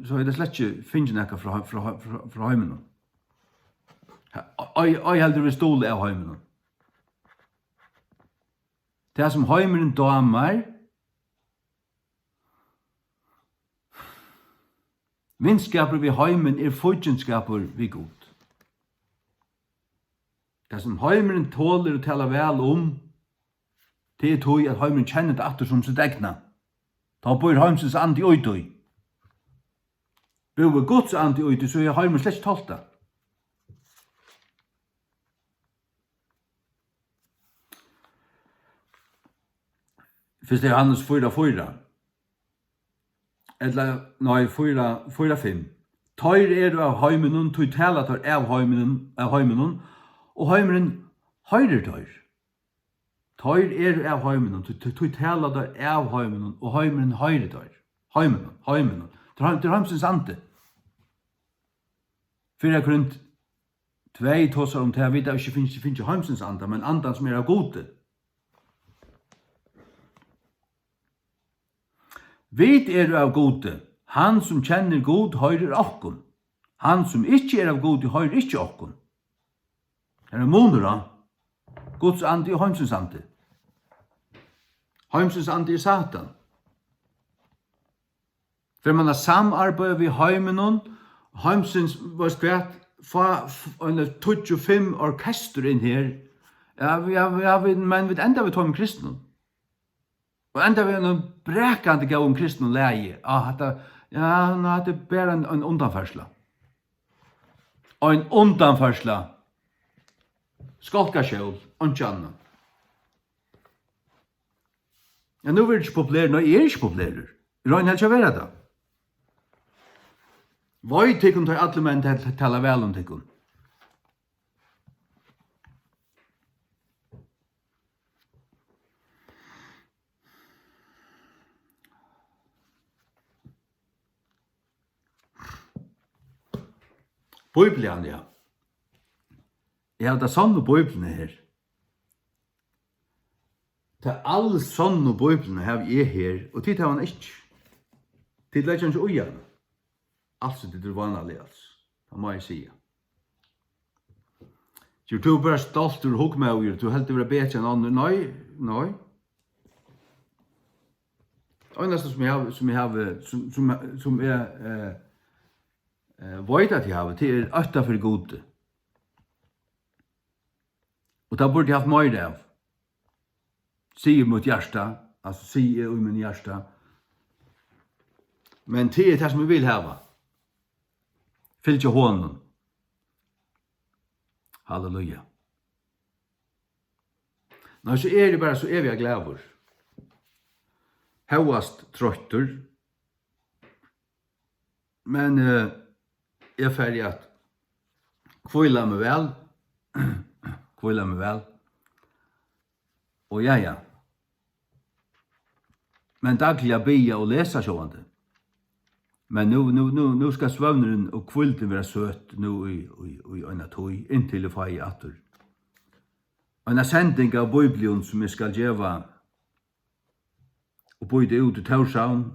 så er det slett ikke finnes noe fra heimen. Jeg heldur vi stole av heimen. Det som heimen damer, vinskaper vi heimen fortjenskaper vi god. Det som heimen tåler å tale vel om, det er tog at heimen kjenner det atter som sitt egna. Da bor heimsens andi oidoi. Bor Guds andi oidoi, så er heimen slett tolta. Fyrst er Johannes 4:4. Eller, nei, 4:5. Tøyr er av heimen, tøy tala tar av heimen, og heimen høyrer tøyr. Tøyr er av heimen, tøy tala tar av heimen, og heimen høyrer tøyr. Heimen. Det er heimsens ante. 4 Korint 2 tåsar om det her, vi da ikke finnes heimsens ante, men andan som er av gode. Vit er av gode. Han som kjenner god høyrer okkon. Han som ikke er av god høyrer ikke okkon. Det er måneder da. Guds ande og heimsens ande. Heimsens ande er Satan. For man har samarbeid ved heimen, heimsens var skvært, en 25 orkester inn her. Men vi enda vi tar med kristne. Og enda vi en brekande gav om kristne leie. Det er bare en undanførsla. Og en undanførsla. Skolkasjål, og ikke annet. Ja, nå er det ikke populær, nå er det ikke populær. Røyne helst å være det. Voi tykkun tar alle menn til å tale vel om tykkun. Bibelen, ja. Jeg har det sånne Bibelene her. Det er alle sånne Bibelene har jeg her, og tid har han ikke. Tid legger han ikke ugen. Altså, det er vanlig, altså. Det må jeg si. Så du er bare stolt og hugg med å du helt å være bedre enn andre. Nei. Det eneste som er vet at jeg har, det er øtta for gode. Og da burde jeg haft mer av. Sier mot hjärsta, altså sier i min hjärsta. Men det er det som jeg vil hava. Fyll ikke hånden. Halleluja. Nå, så er det bare så evig glæver. Høyast trøtter. Men jeg er ferdig at kvøyla meg vel. Og ja. Men daglig jeg bia og lesa sjående. Men nu skal svøvneren og kvølten være søt nu i øyne tog, inntil jeg fai atter. En sending av Bibelen som jeg skal gjeva og bøyde ut i Taurshavn,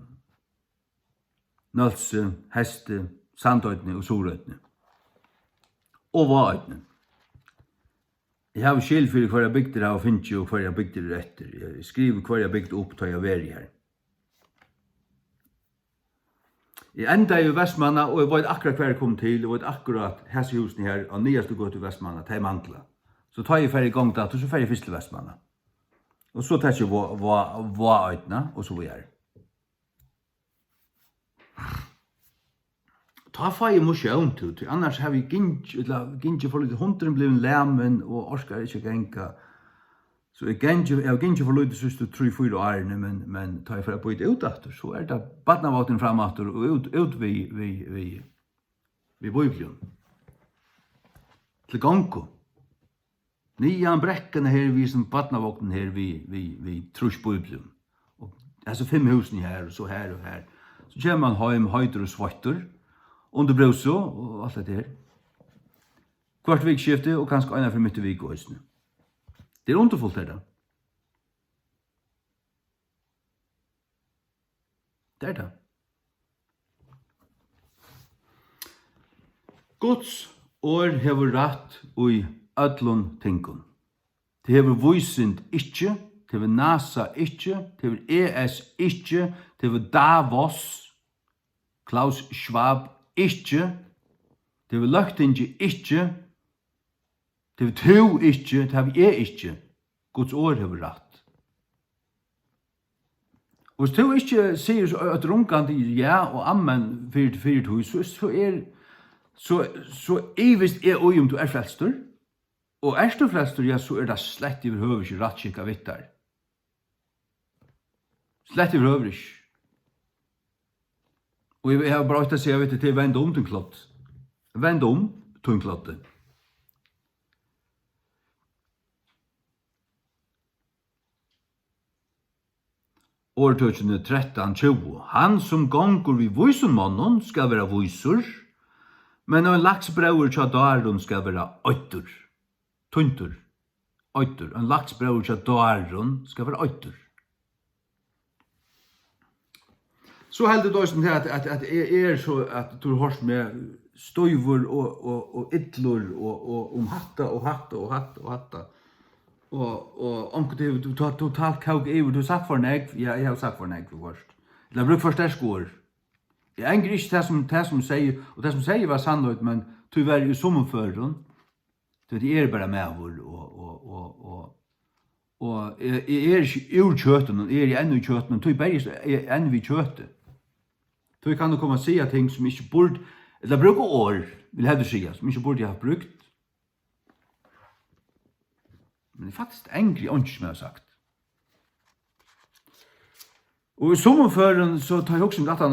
Nølse, Heste, Sandøytene og Sorøytene. Og Vaøytene. Jeg har skil for hver jeg bygder av finnes og hver jeg bygder etter. Jeg skriver hver jeg bygder opp til jeg er her. Jeg enda i Vestmanna, og jeg vet akkurat hver jeg kom til, jeg vet akkurat hese husene her, og nyeste gå til Vestmanna, til mangla. Så tar jeg ferdig i gang da, og så ferdig først til Vestmanna. Og så tar jeg hva øytene, og så vi er. Ta fai motion til, annars har vi ginge for litt hundren blevet lämmen og orskar ikke genka. Så jeg ginge for litt siste 3-4 årene, men ta jeg for å bøyde ut etter, så det badnavaten fram etter og ut vi bøyblion. Til gongo. Nian brekkene her vi som badnavaten her vi trus bøyblion. Og altså 5 husene her, og så her og her. Så kommer man heim, høyder og svarter, under brøso og alt det her. Kvart vikskifte og kanskje ena for midt i vik og høysene. Det underfullt her da. Det det. Guds år hever rett ui ödlun tingun. Det hever vysind ikkje, det hever NASA ikkje, det hever ES ikkje, det hever Davos, Klaus Schwab ikkje, det hever løgtingi ikkje, det hever to ikkje, det hever jeg ikkje. Guds år hever rett. Og hvis to ikkje sier at rungande ja og amen fyrir to, så evist er oi om du er frelstur, og er du frelstur, ja, så er det slett overhøver ikke rattkikka vittar. Slett overhøver ikke. Og jeg har bare å si, jeg vet til vend om til klott. Vend om til klottet. Årtøkene 13-20. Han som gonger vi vysunmannen skal være vysur, men en laksbrauer tja daron skal være øytur. Tuntur. Øytur. En laksbrauer tja daron skal være øytur. Så heldig då som at er så at du har med støyvur og idlur og hatta og hatta og hatta og hatta. Og om du totalt kauk over, du har sagt for nek, ja, jeg har sagt for nek for først. Eller bruk for sterskår. Jeg angrer ikke det som sier, og det som sier var sannløyt, men du var jo sommerføren, det er bare med og jeg er ikke ur kjøtten, jeg er ennå i kjøtten, du er bare ennå i kjøtten. Du kan du komme og si ting som ikke burde, eller bruke år, vil jeg si, som ikke burde jeg ha brukt. Men det er faktisk engri ånd som jeg har sagt. Og i sommerføren så tar jeg også om dette,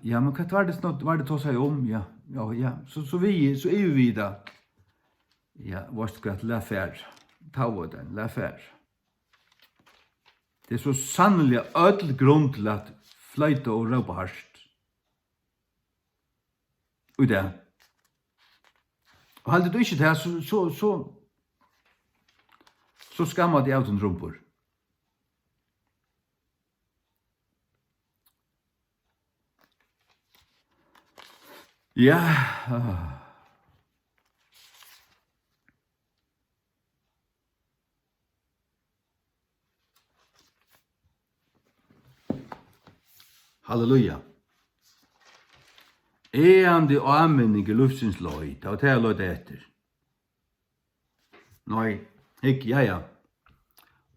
ja, men hva var det å si om? Ja, så er vi da. Ja, hva skal jeg la fær? Ta over den, la fær. Det er så sannelig ødel grunn til at fløyte og røpe harst. Og det. Og heldig du ikke det, så skammer de av den rumpor. Ja. Halleluja. Eande og anmenning i luftsins løy, det var det jeg løy etter. Nei, ikke, ja.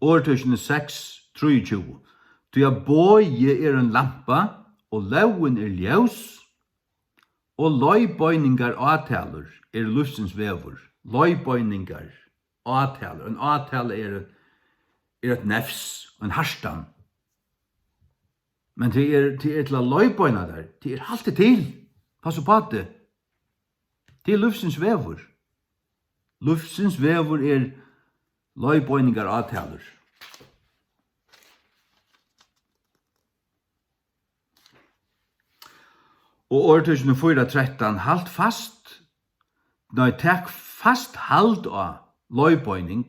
Årtøysene 6, 23. Du er bøye er en lampa, og lauen er ljøs, og løybøyningar avtaler er luftsins vevor. Løybøyningar avtaler. En avtale er et nefs, en harstan. Men det er til å løybøyna der. Det er alltid til. Pass på det. Det er luftsins vevor. Luftsins vevor er løybøyningar avtaler. Og årtøysene 4.13, halt fast, nei, takk fast halt av løybøyning,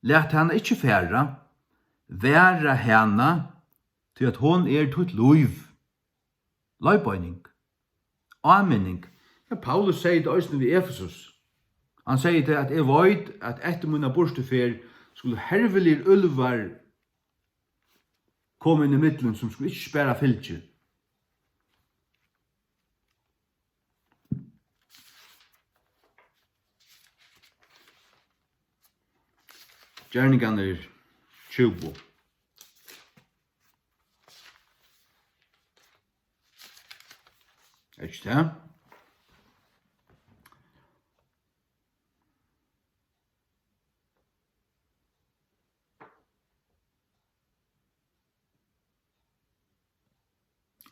let henne ikke færa, væra henne, til at hon er tutt løyv. Løybøyning. Anmenning. Ja, Paulus sier det også ved Efesus. Han sier til at jeg vet at etter mine borstefer skulle hervelir ulvar komme inn i middelen som skulle ikke spære fylkje. Gjerningan 20. Ikke det?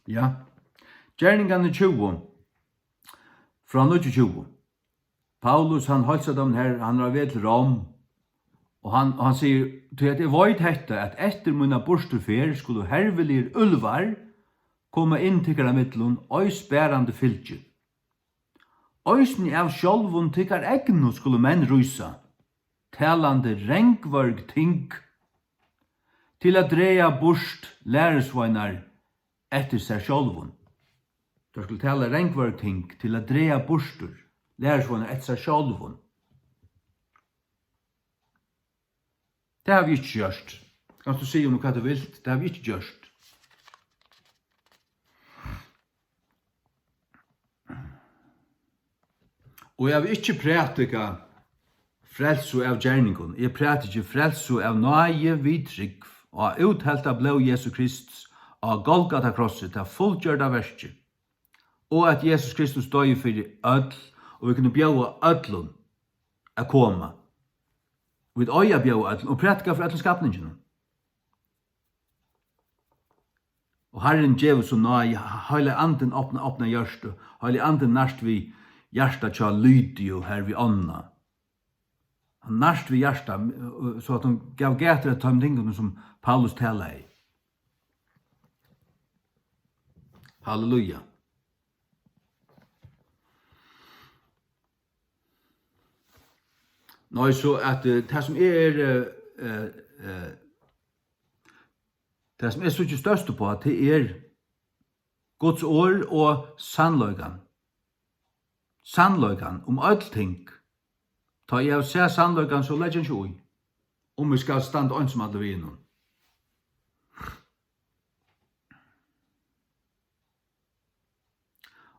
Ja. Gjerningan 20. Fra 20. Paulus, han holdt dem her, han har ved til Rom, og han sier, til at jeg vet hette, at etter mine borsterfer skulle hervelir ulvar komme inn til middelun, og spærande fylgje. Øysni av sjálvun tykkar egnu skulle menn rysa, talande rengvarg ting, til at dreia bort læresvainar etter seg sjálvun. Da skulle tala rengvarg ting til at dreia bostur læresvainar etter seg sjálvun. Det har vi ikke gjort. Kan du si om hva du vil? Det har vi ikke gjort. Og jeg vil ikke prætika frelsu av gjerningun. Jeg præter ikke frelsu av nøye vidtrykk og uthelta blå Jesu Kristus og Golgata krosset av fullgjørda verset. Og at Jesus Kristus døy for ødel, og vi kunne bjøve ødlun å komme. Vi øya bjøve ødlun og prætika for ødelskapningen. Og Herren djevel så nøye, heile anden åpna hjørste, heile anden nærst vi hjärsta tja lydio her vi anna. Han nærst vi hjärsta, så at han gav gætre til de tingene som Paulus taler i. Halleluja. Nå, så at det som det som så ikke største på, at det Guds ord og sannløygan. Sannløygan om allting. Ta jeg ser sannløygan så legger ikke ui. Om vi skal stande ønsom alle vi innom.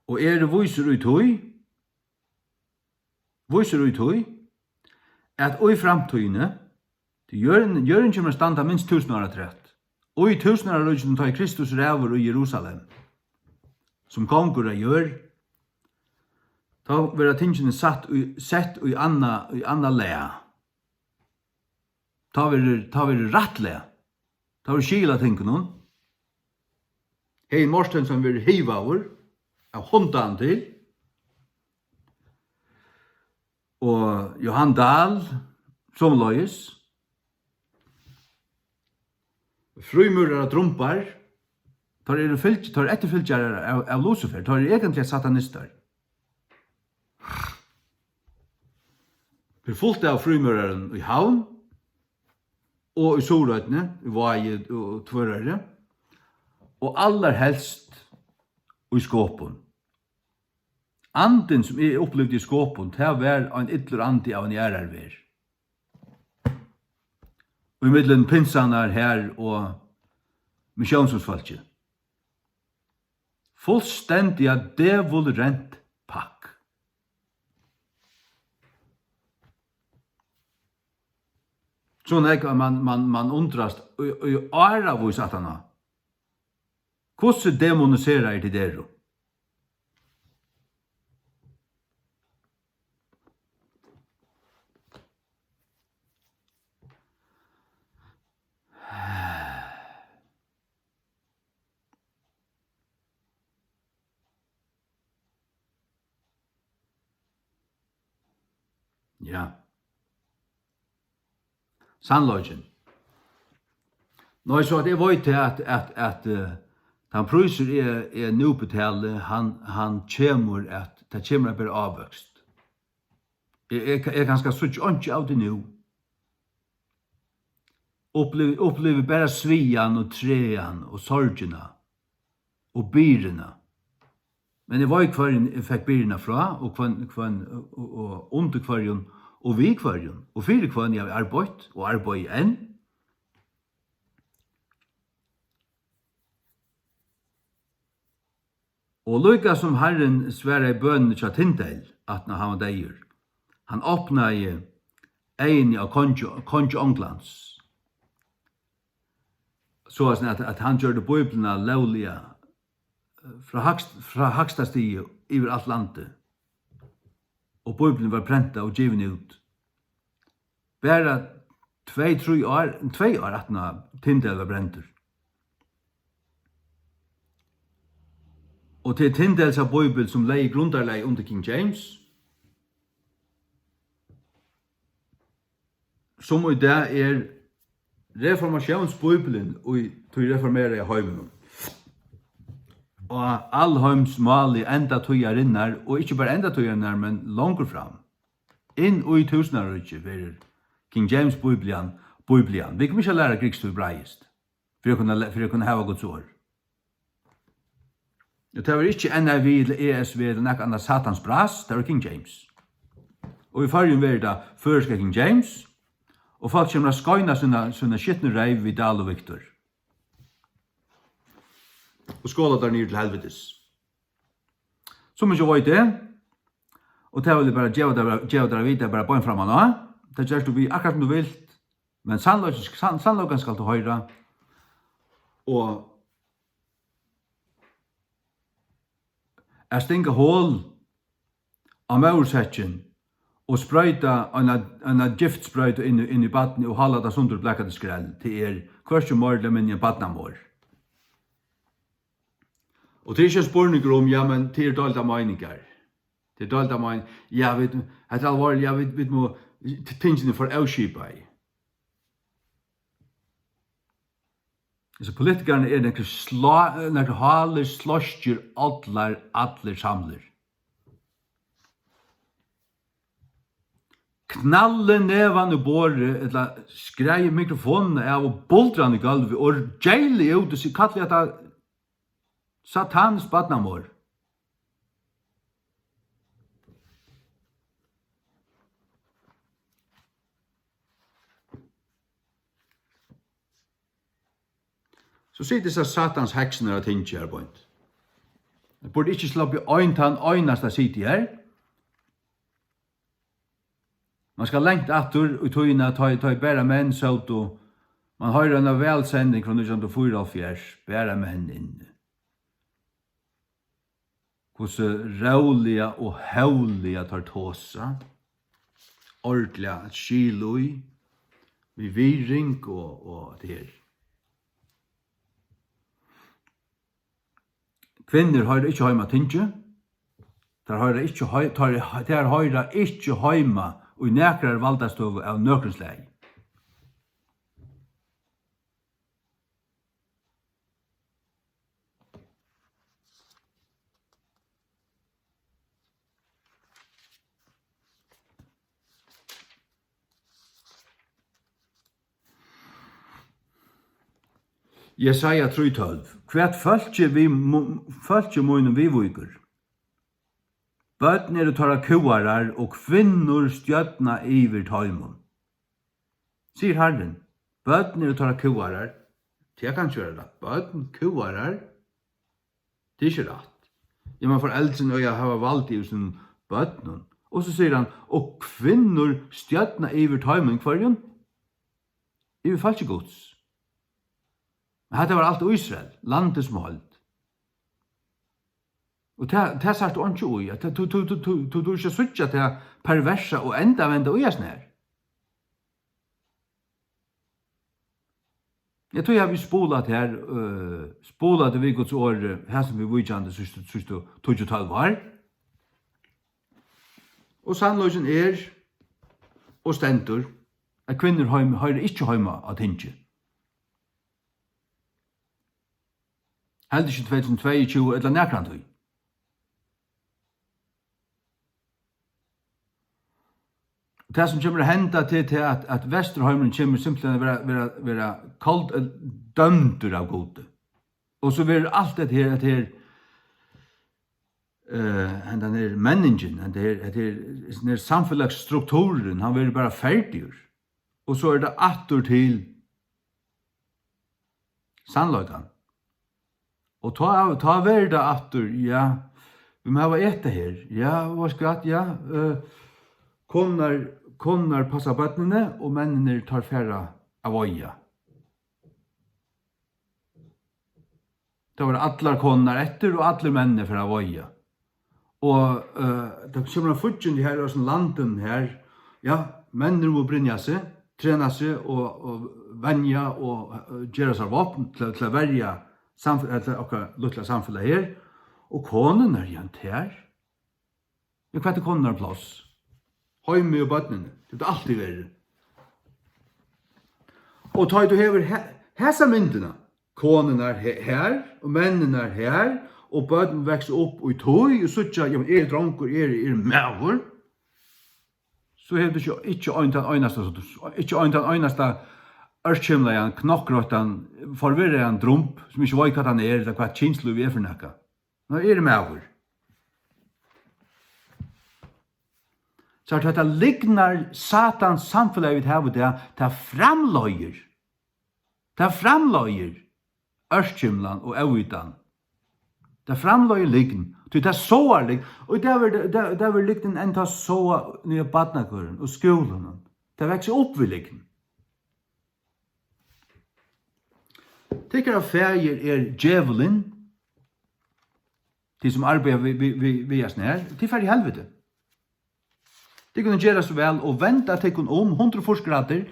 Og det viser ut høy, at i framtøyene, Jørgen kommer standa minst 1000 år trett. Og i 1000 år røyden tar Kristus ræver i Jerusalem, som konger av gjør, da var tingene sett i anna lea. Ta var rett lea. Ta var skila tingene. Hei Morsten som var hivaver, av hundan til, og Johan Dahl, som løyes, frumurere trumpar, tar etterfylgjere av Lucifer, tar egentlig satanister. Vi fulgte av frumureren i havn, og i solrøytene, i vaje og tvørere, og aller helst i skåpen. Anden som opplevde i skåpen, det var en ytler andi av en gjerarver. Og i middelen pinsanar her og misjonsfolket. Fullstendig av devilrent pakk. Sånn er man undrast i æra hvor satana. Hvordan demoniserer til dere? Ja. Sannløgjen. Nå så at jeg vet at han pryser nu betale, han kommer at det kommer bare avvøkst. Jeg ganske sutt ikke av det nu. Opplever bare svian og trean og sorgena og byrena. Men jeg var i kvarjen jeg fikk byrjene fra, og under kvarjen, og vi kvarjen, og fire kvarjen jeg har arbeidt, og arbeid enn. Og lykka som Herren sværa i bønnen til Tindel, at når han var deir, han åpna egin av konge Ånglands. Så at han gjør det bøyblene lovlige fra haksta stige iver alt landet. Og bøyblene var prenta og givet ut. Bare 2 år at når Tindel var brentur. Og til Tindels av Bibel som lei grundarlei under King James, som i det reformationsbibelen og til reformere i heimen. Og allheims mali enda tøyarinnar, og ikke bare enda tøyarinnar, men langer fram. Inn og i tusenarrykje verir King James Bibelian. Vi kan ikke lære grikskt og hebraist, for å kunne hava Guds ord. Det var ikke NIV eller ESV eller nek annet satans bras, det var King James. Og i fargen var det føreska King James, og folk kommer å skøyna sånne skittne reiv vid Dal og Victor. Og skåla der nere til helvetes. Som ikke var det, og det vil jeg bare gjøre dere videre, bare bøyen framan nå. Det gjør du vi akkurat som du vil, men sannløkken skal du høyre, og jeg stinga hål av maursetjen og sprøyta en giftsprøyta inn i baden og halda det sundur blekkade skrell til hversu morle men i badna vår. Og det ikke spurninger om, ja, men det dårlig av meninger. Det dårlig av meninger. Ja, det alvorlig, ja, vi må tingene for avskipa i. Så politikerne nekker haler, slåstjer, atler samler. Knalle nevan i båret, eller skreie mikrofonen av og boldran i gulvet, og gjeile ut, og så kallar vi at det satans badnamår. Så sier disse satans heksene og ting her på en. Det burde ikke slå opp i øyntann øynast det sitter her. Man skal lengt atter og tøyna ta i bæra menn søt og man har en velsending fra 1944, bæra menn inne. Hvordan rævliga og hævliga tar tåsa, ordliga skilui, vi viring og det her. Kvinner høyre ikke heima tinge, der høyre ikke heima og i nekrar valdastov av nøkrensleg. Jesaja 3:12. Hvert fölkje munum vivuikur. Bøtn tar kuarar og kvinnor stjøtna iver tøymon. Sier Herren, bøtn tar kuarar, det kan ikke være rett. Bøtn kuarar, det er ikke rett. Ja, man foreldren og jeg har valgt i sin bøtnen. Og så sier han, og kvinnor stjøtna iver tøymon kvarjon, iver falskegods. Men dette var alt Israel, landet som holdt. Og det er sagt ikke ui, at du ikke sutja til perversa og enda venda uias nær. Jeg tror jeg vil spolat her, spolat vi Guds år, her som vi vidjande syste 12 år. Og sannløysen og stendur, at kvinner høyre ikke heima av tinge. Heldig ikke 2022, eller nærkrant vi. Det som kommer å hende til at Vesterheimen kommer simpelthen være kalt dømter av gode. Og så vil alt dette her den er menningen, den er samfunnsstrukturen, han vil bare ferdig. Og så det atter til sannløyden. Og ta verda atter, ja, vi må ha etter her, ja, hva skatt, ja, konar passar bøttene, og mennene tar færre av øya. Det var allar konar etter, og allar mennene for av øya. Og det kommer en futjen her, og sånn landen her, ja, mennene må brinja seg, trena seg, og vanja, og gjøre seg våpen til å verja lukla samfunnet her, og konen er jent her. Ja, hva er konen er plass? Høyme og bøttene, det er alltid verre. Og ta du hever hesa myndene, konen er her, og mennene er her, og bøtten vekser opp og i tog, og suttja, ja, men dronker, mæver, så hever du ikke øyntan øynasta ørkjemlegan, knokkrøttan, forvirregan drump, som ikke vet hva han eller hva kynslu vi for nekka. Nå mæver. Så at dette lignar satans samfunnet vi har det, det framløyer. Det framløyer ørkjemlan og øytan. Det framløyer lign. Det er såar lign. Og det er lign enn ta såa nye badnakuren og skolen. Det vekser opp ved lign. Tykker av feir djevelen, de som arbeider ved oss nær, de fer i helvete. De kunne gjøre så vel og vente til om 140 grader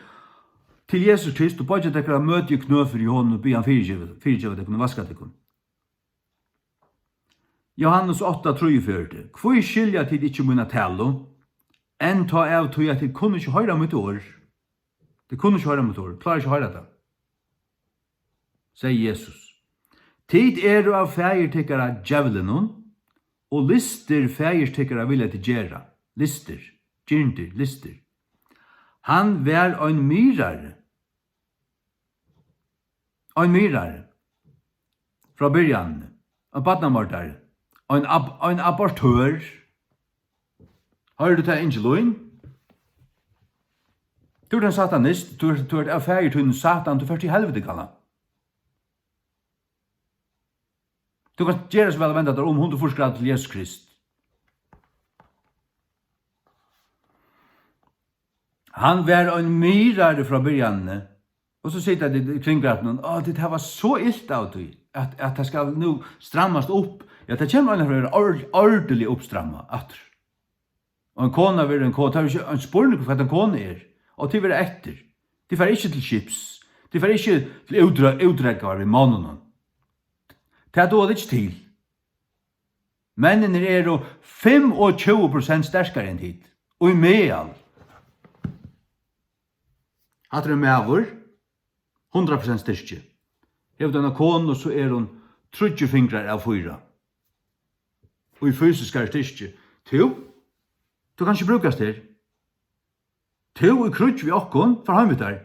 til Jesus Krist og bare til å møte knøfer i hånden og be han fyrirgjøve det kunne vaske til kun. Johannes 8:43. Hvor skilja tid ikke munna tale, enn ta av tog at de kunne ikke høre mitt år. De kunne ikke høre mitt år, klarer ikke høre det. Sier Jesus. Tid du av feiertikkere djevelen, og lister feiertikkere vilja til gjerra. Lister, gyrnter, lister. Han vær ein myrare. Ein myrare. Fra byrjan. En badnamordare. Ein abortør. Har du det Angeloin? Du en satanist, du av feiertikkere satan, du først i helvete kalla. Du kan gjøre så vel å vente deg om 140 grader til Jesus Krist. Han var en myrare fra begynnelsen, og så sitter de kring graten, det var så illt av det, at det skal nå strammas opp. Ja, det kommer en for ordentlig oppstramma. Og en kone vil en kone, det er ikke en spørning på hva en kone og de vil etter. De får ikke til chips, de får ikke til utdrekkere i mannen. Det er ikke til. Mennene jo 25% sterkere enn tid. Og i meal. At det meavur 100% styrke. Hevde denne kone, og så hun 30 fingrar av 4. Og i fysisk styrke. Du kan ikke brukast her. I krutsk vi okkon, for han vet der.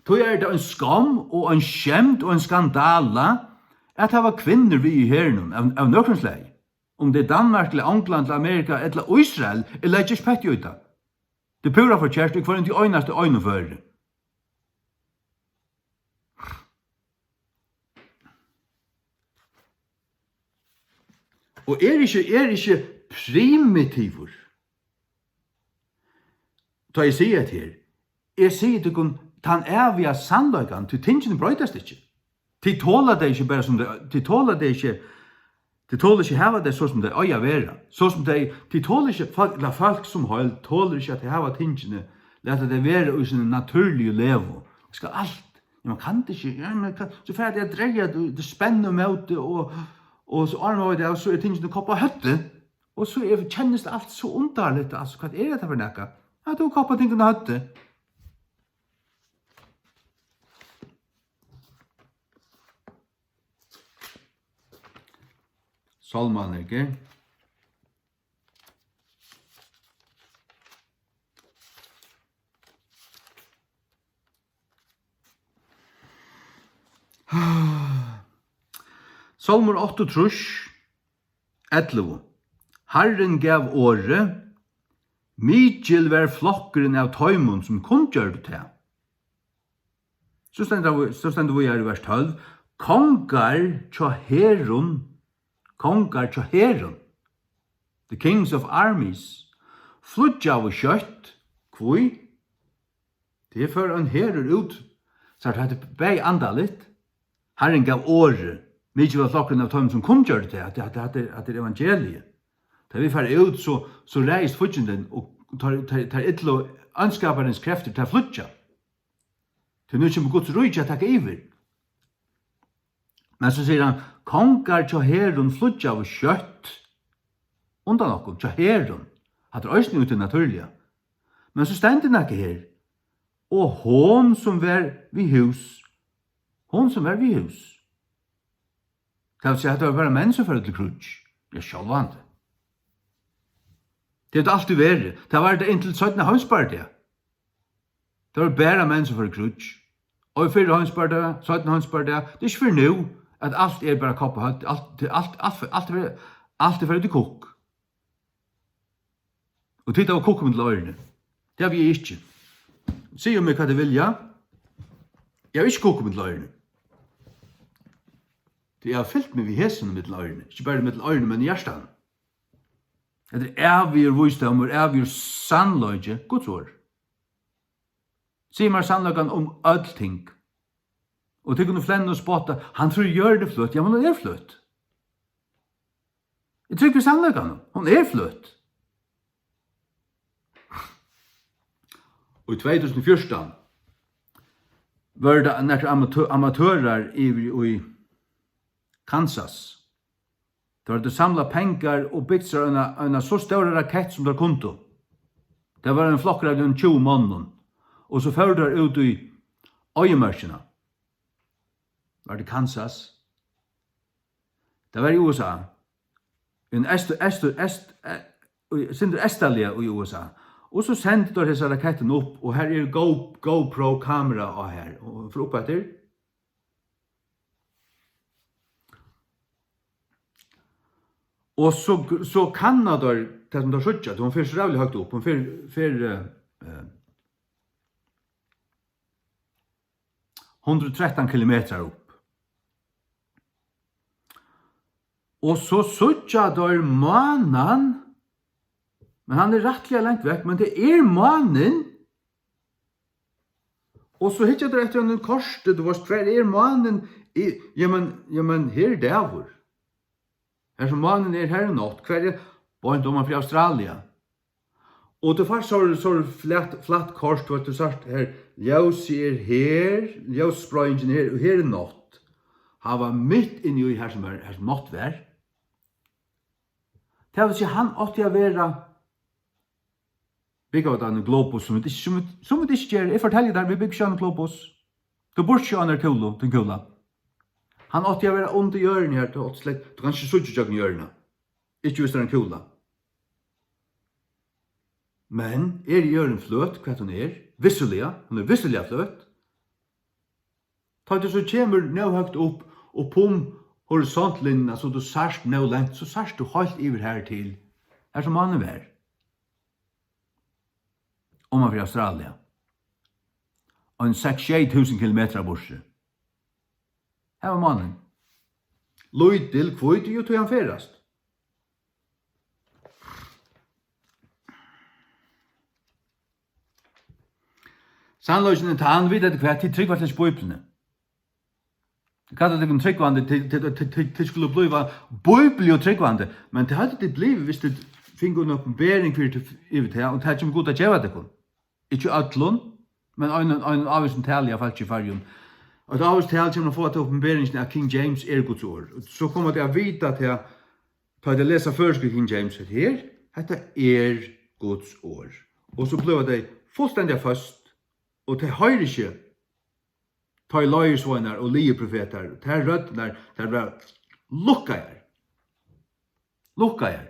Då det en skam og en skjemt og en skandala at det var kvinner vi i herren av nøkkenslag. Om det Danmark, eller England, eller Amerika, eller Israel, eller ikke spett ut det. Det pura for kjærst, og for en øyneste øyneføre. Og ikke primitivor. Da jeg sier det her, jeg sier til kun tan via sannløygan, til tingene brøytast ikke. De tåler det ikke bare som det, de tåler ikke hava det så som det øya vera. Så som de tåler ikke, folk som høyl, tåler ikke at de hava tingene, leta det være i sin naturlige levo. Det skal alt. Ja, man kan det ikke, så for jeg dreier det spennende møte, og så armer det, og så tingene koppa høtte, og så kjennes det alt så underligt, altså, hva det for nekka? Ja, du koppa tingene høtte. Salman, ikke? Salmur 8, 11. Herren gav åre, Mikil var flokkeren av tøymon som kunngjørte til. Så stender vi her i vers 12. Kongar tja herun, the kings of armies, flutja av kjøtt, kvui, det for en herur ut, så det hadde beg andalit. Herren gav åre, Mikil var flokkeren av tøymon som kunngjørte til, at det er evangeliet. Da vi fer ut, så reist futjenden og tar ytlo anskaparens krefter til flutja. Til nu kommer Guds rujtja at takka iver. Men så sier han, kongar tja herun flutja av kjøtt, undan okkur, tja herun, at det er òsni ut i naturliga. Men så stendur han ikke her, og hon som var vi hus, kan vi si at det var bare menn som fyrir til krutsk, ja, sjálvande. Det er alltid verre. Det var det inntil 17. hanspartiet. Det var bare menn som får krutsk. Og i 4. hanspartiet, 17. hanspartiet, det er ikke for nå at alt er bare kopp og høtt. Alt er for ut i kokk. Og titta av kokk med løyrene. Det har vi ikke. Sier meg hva det vil, ja. Jeg har ikke kokk med løyrene. Det har fyllt meg ved hesen med løyrene. Ikke bare med løyrene, men i hjertan. Det er avgjør visdom, avgjør sannløyge, Guds ord. Sier meg sannløygen om allting. Og til kunne flenne og spotta, han tror gjør det flutt, ja, men han er flutt. Jeg tror ikke sannløygen, han er flutt. Og i 2014 var det nekker amatører i Kansas. Det var det samla pengar og byggt seg en så større rakett som det kunne. Det var en flokker av 20 mannen. Og så førte det ut i øyemørsene. Var det Kansas? Det var i USA. Sindre Estalia i USA. Og så sendte de disse raketten opp, og her er GoPro-kamera her. Og for opp etter. Og så Kanada, det som tar skjutja, hun fyrer så rævlig høyt opp, hun fyrer 113 kilometer opp. Og så skjutja der mannen, men han er rettelig lengt vekk, men det er mannen. Og så hittar det etter en korset, det var hver er mannen, ja, men her er det over. Her som mannen er her nått, hver er bare om man fra Australia. Og det først så flatt kors, du sagt her, ljøs er her, ljøssprøyingen her, og her er nått. Han var midt inni i her som nått vær. Det vil si, han åtte jeg være bygget av denne globus, som vi ikke gjør. Jeg forteller deg, vi bygger ikke en globus. Du burde ikke ha den kula. Han åtte jeg være under hjørnet her, du kan ikke sutte seg i hjørnet. Ikke hvis det er en kula. Men er hjørnet fløt, hva hun er? Visselig, hun er visselig fløt. Ta det så kommer nøyhøgt opp, og på horisontlinjen, så du sørst nøylengt, så sørst du helt iver her til, her som mannen er. Om man fra Australia. Og en 6-7 kilometer av borset. Her var mannen. Løydel kvitt, jo tog han ferast. Sannløsene tar han videre til hvert til tryggvartens bøyplene. Det kallet det tryggvande til skulle bli bøypelig og tryggvande, men det hadde det blivet hvis det finner en oppenbering for det i det, og det hadde ikke godt å gjøre det. Ikke ødlån, men en avvisen tale jeg falt ikke i fargen. Og et avvisen tale kommer å få til oppenberingen av King James er Guds ord. Så kommer det å vite til å ta det lese først King James her, dette er Guds ord. Og så ble det fullstendig først, og det hører ikke ta i løyersvåner og lieprofeter, ta i rødner, ta i rød, lukka jeg. Lukka jeg.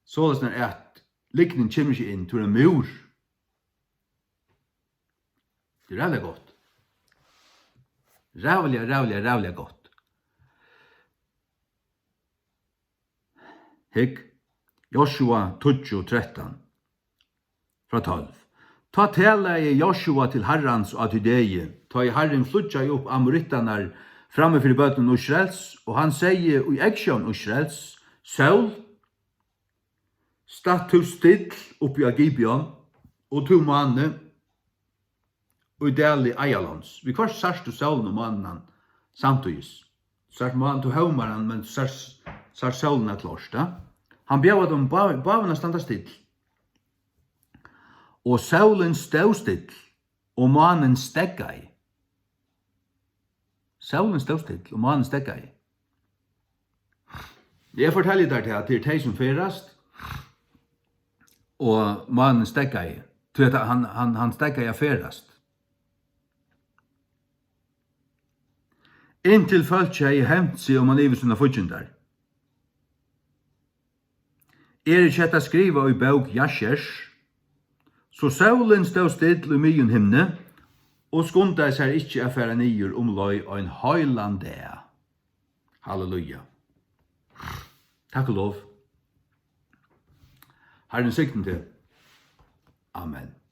Så det er at likningen kommer ikke inn til en mur. Det rävliga gott. Rävliga gott. Hygg, Joshua 12:13 fra 12. Ta tala Joshua til Herrans og til deg, ta i Herren flutja opp amorittarnar framme for bøten Israels, og han sier i Eksjon Israels, Saul, statt du still oppi av Gibeon, og to manne, og i del i Eialands. Vi kvart sars du Saulen og mannen samtidig. Sars mannen til haumaren, men sars Saulen er klart. Han bjør dem bavene standa still. Og Saulen stod still, og mannen stegga i. Saulen stod still, og mannen stegga i. Jeg forteller deg til at det er de som ferast, og mannen stegga i. Til at han stegga i ferast. Inntil følt jeg hemt seg om han livet sine fortjendar. Ikke at skriva i bok Jashers, så Saulen stod still i myen himne, og skunda seg ikke affæra nyer løy og en høyland dag. Halleluja. Takk og lov. Herren sikten til. Amen.